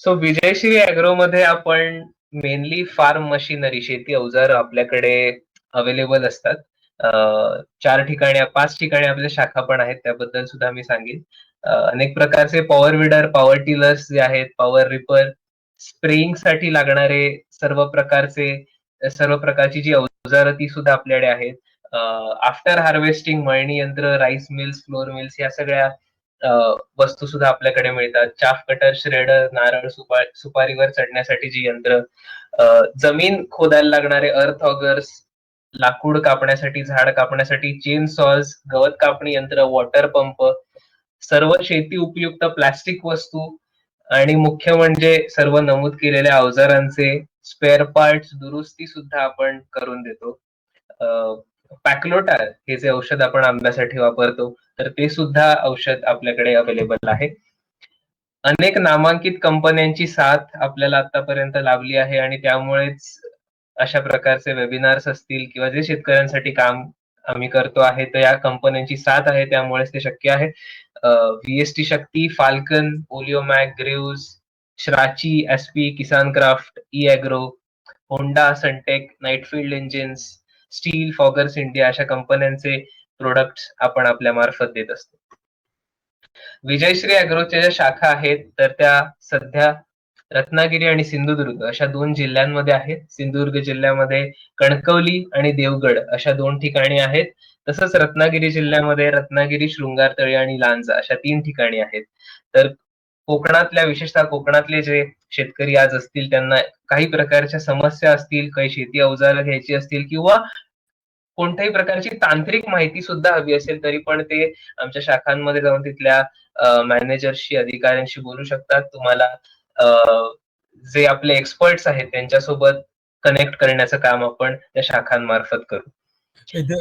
सो विजयश्री ॲग्रो मध्ये आपण मेनली फार्म मशिनरी, शेती अवजार आपल्याकडे अवेलेबल असतात. 5 ठिकाणी आपल्या शाखा पण आहेत, त्याबद्दल सुद्धा मी सांगेन. अनेक प्रकारचे पॉवर विडर, पॉवर टिलर्स जे आहेत, पॉवर रिपर, स्प्रेइंग साठी लागणारे सर्व प्रकारची जी अवजारं ती सुद्धा आपल्याकडे आहेत. आफ्टर हार्वेस्टिंग मळणी यंत्र, राईस मिल्स, फ्लोर मिल्स या सगळ्या वस्तू सुद्धा आपल्याकडे मिळतात. चाफ कटर, श्रेडर, नारळ सुपारीवर चढण्यासाठी जी यंत्र, जमीन खोदायला लागणारे अर्थ ऑगर्स, लाकूड कापण्यासाठी, झाड कापण्यासाठी चेन सॉज, गवत कापणी यंत्र, वॉटर पंप, सर्व शेती उपयुक्त प्लास्टिक वस्तू आणि मुख्य म्हणजे सर्व नमूद केलेल्या अवजारांचे स्पेअर पार्ट्स दुरुस्ती सुद्धा आपण करून देतो. पॅक्लोटा हे जे औषध आपण आंब्यासाठी वापरतो, तर ते सुद्धा औषध आपल्याकडे अवेलेबल आहे. अनेक नामांकित कंपन्यांची साथ आपल्याला आतापर्यंत लाभली आहे आणि त्यामुळेच अशा प्रकारचे वेबिनार्स असतील किंवा जे शेतकऱ्यांसाठी काम आम्ही करतो आहे, तर या कंपन्यांची साथ आहे, त्यामुळेच ते शक्य आहे. व्हीएसटी शक्ती, फाल्कन, पोलिओमॅक, Greaves, Shrachi, SP, Kisan Kraft, E agro, Honda, Suntech, Nightfield engines, steel, foggers India अशा कंपन्यांचे प्रोडक्ट्स आपण आपल्या मार्फत देत असतो. विजयश्री ॲग्रोच्या ज्या शाखा आहेत, तर त्या सध्या रत्नागिरी आणि सिंधुदुर्ग अशा 2 जिल्ह्यांमध्ये आहेत. सिंधुदुर्ग जिल्ह्यामध्ये कणकवली आणि देवगड अशा 2 ठिकाणी आहेत. तसंच रत्नागिरी जिल्ह्यामध्ये रत्नागिरी, शृंगारतळी आणि लांजा अशा 3 ठिकाणी आहेत. तर कोकणातल्या, विशेषतः कोकणातले जे शेतकरी आज असतील, त्यांना काही प्रकारच्या समस्या असतील, काही शेती अवजारं घ्यायची असतील किंवा कोणत्याही प्रकारची तांत्रिक माहिती सुद्धा हवी असेल, तरी पण ते आमच्या शाखांमध्ये जाऊन तिथल्या मॅनेजरशी, अधिकाऱ्यांशी बोलू शकतात. तुम्हाला जे आपले एक्सपर्ट्स आहेत त्यांच्यासोबत कनेक्ट करण्याचं काम आपण त्या शाखांमार्फत करू.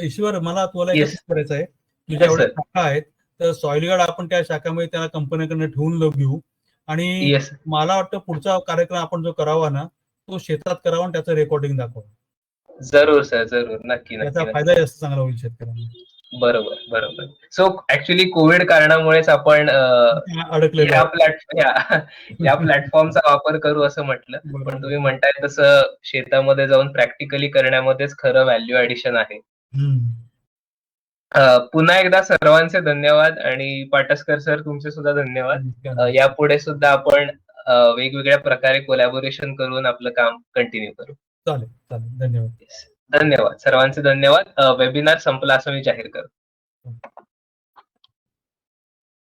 ईश्वर, मला तुम्हाला एकच करायचं आहे, तुझ्या एवढ्या शाखा आहेत, तर सॉइल गार्ड आपण त्या शाखामध्ये त्या कंपन्यांकडून ठेवून घेऊ आणि मला वाटतं पुढचा कार्यक्रम आपण जो करावा ना, तो शेतात करावा आणि त्याचं रेकॉर्डिंग दाखवा. जरूर सर, जरूर, नक्की. त्याचा फायदा जास्त चांगला होईल शेतकऱ्यांना. बरोबर. सो ऍक्च्युली कोविड कारणामुळेच आपण या प्लॅटफॉर्मचा वापर करू असं म्हटलं, पण तुम्ही म्हणताय तसं शेतामध्ये जाऊन प्रॅक्टिकली करण्यामध्येच खरं व्हॅल्यू ऍडिशन आहे. पुन्हा एकदा सर्वांचे धन्यवाद आणि पाटसकर सर तुमचे सुद्धा धन्यवाद. यापुढे सुद्धा आपण वेगवेगळ्या प्रकारे कोलॅबोरेशन करून आपलं काम कंटिन्यू करू. चालेल चालेल, धन्यवाद. धन्यवाद सर्वांचे धन्यवाद. वेबिनार संपला असं मी जाहीर करतो.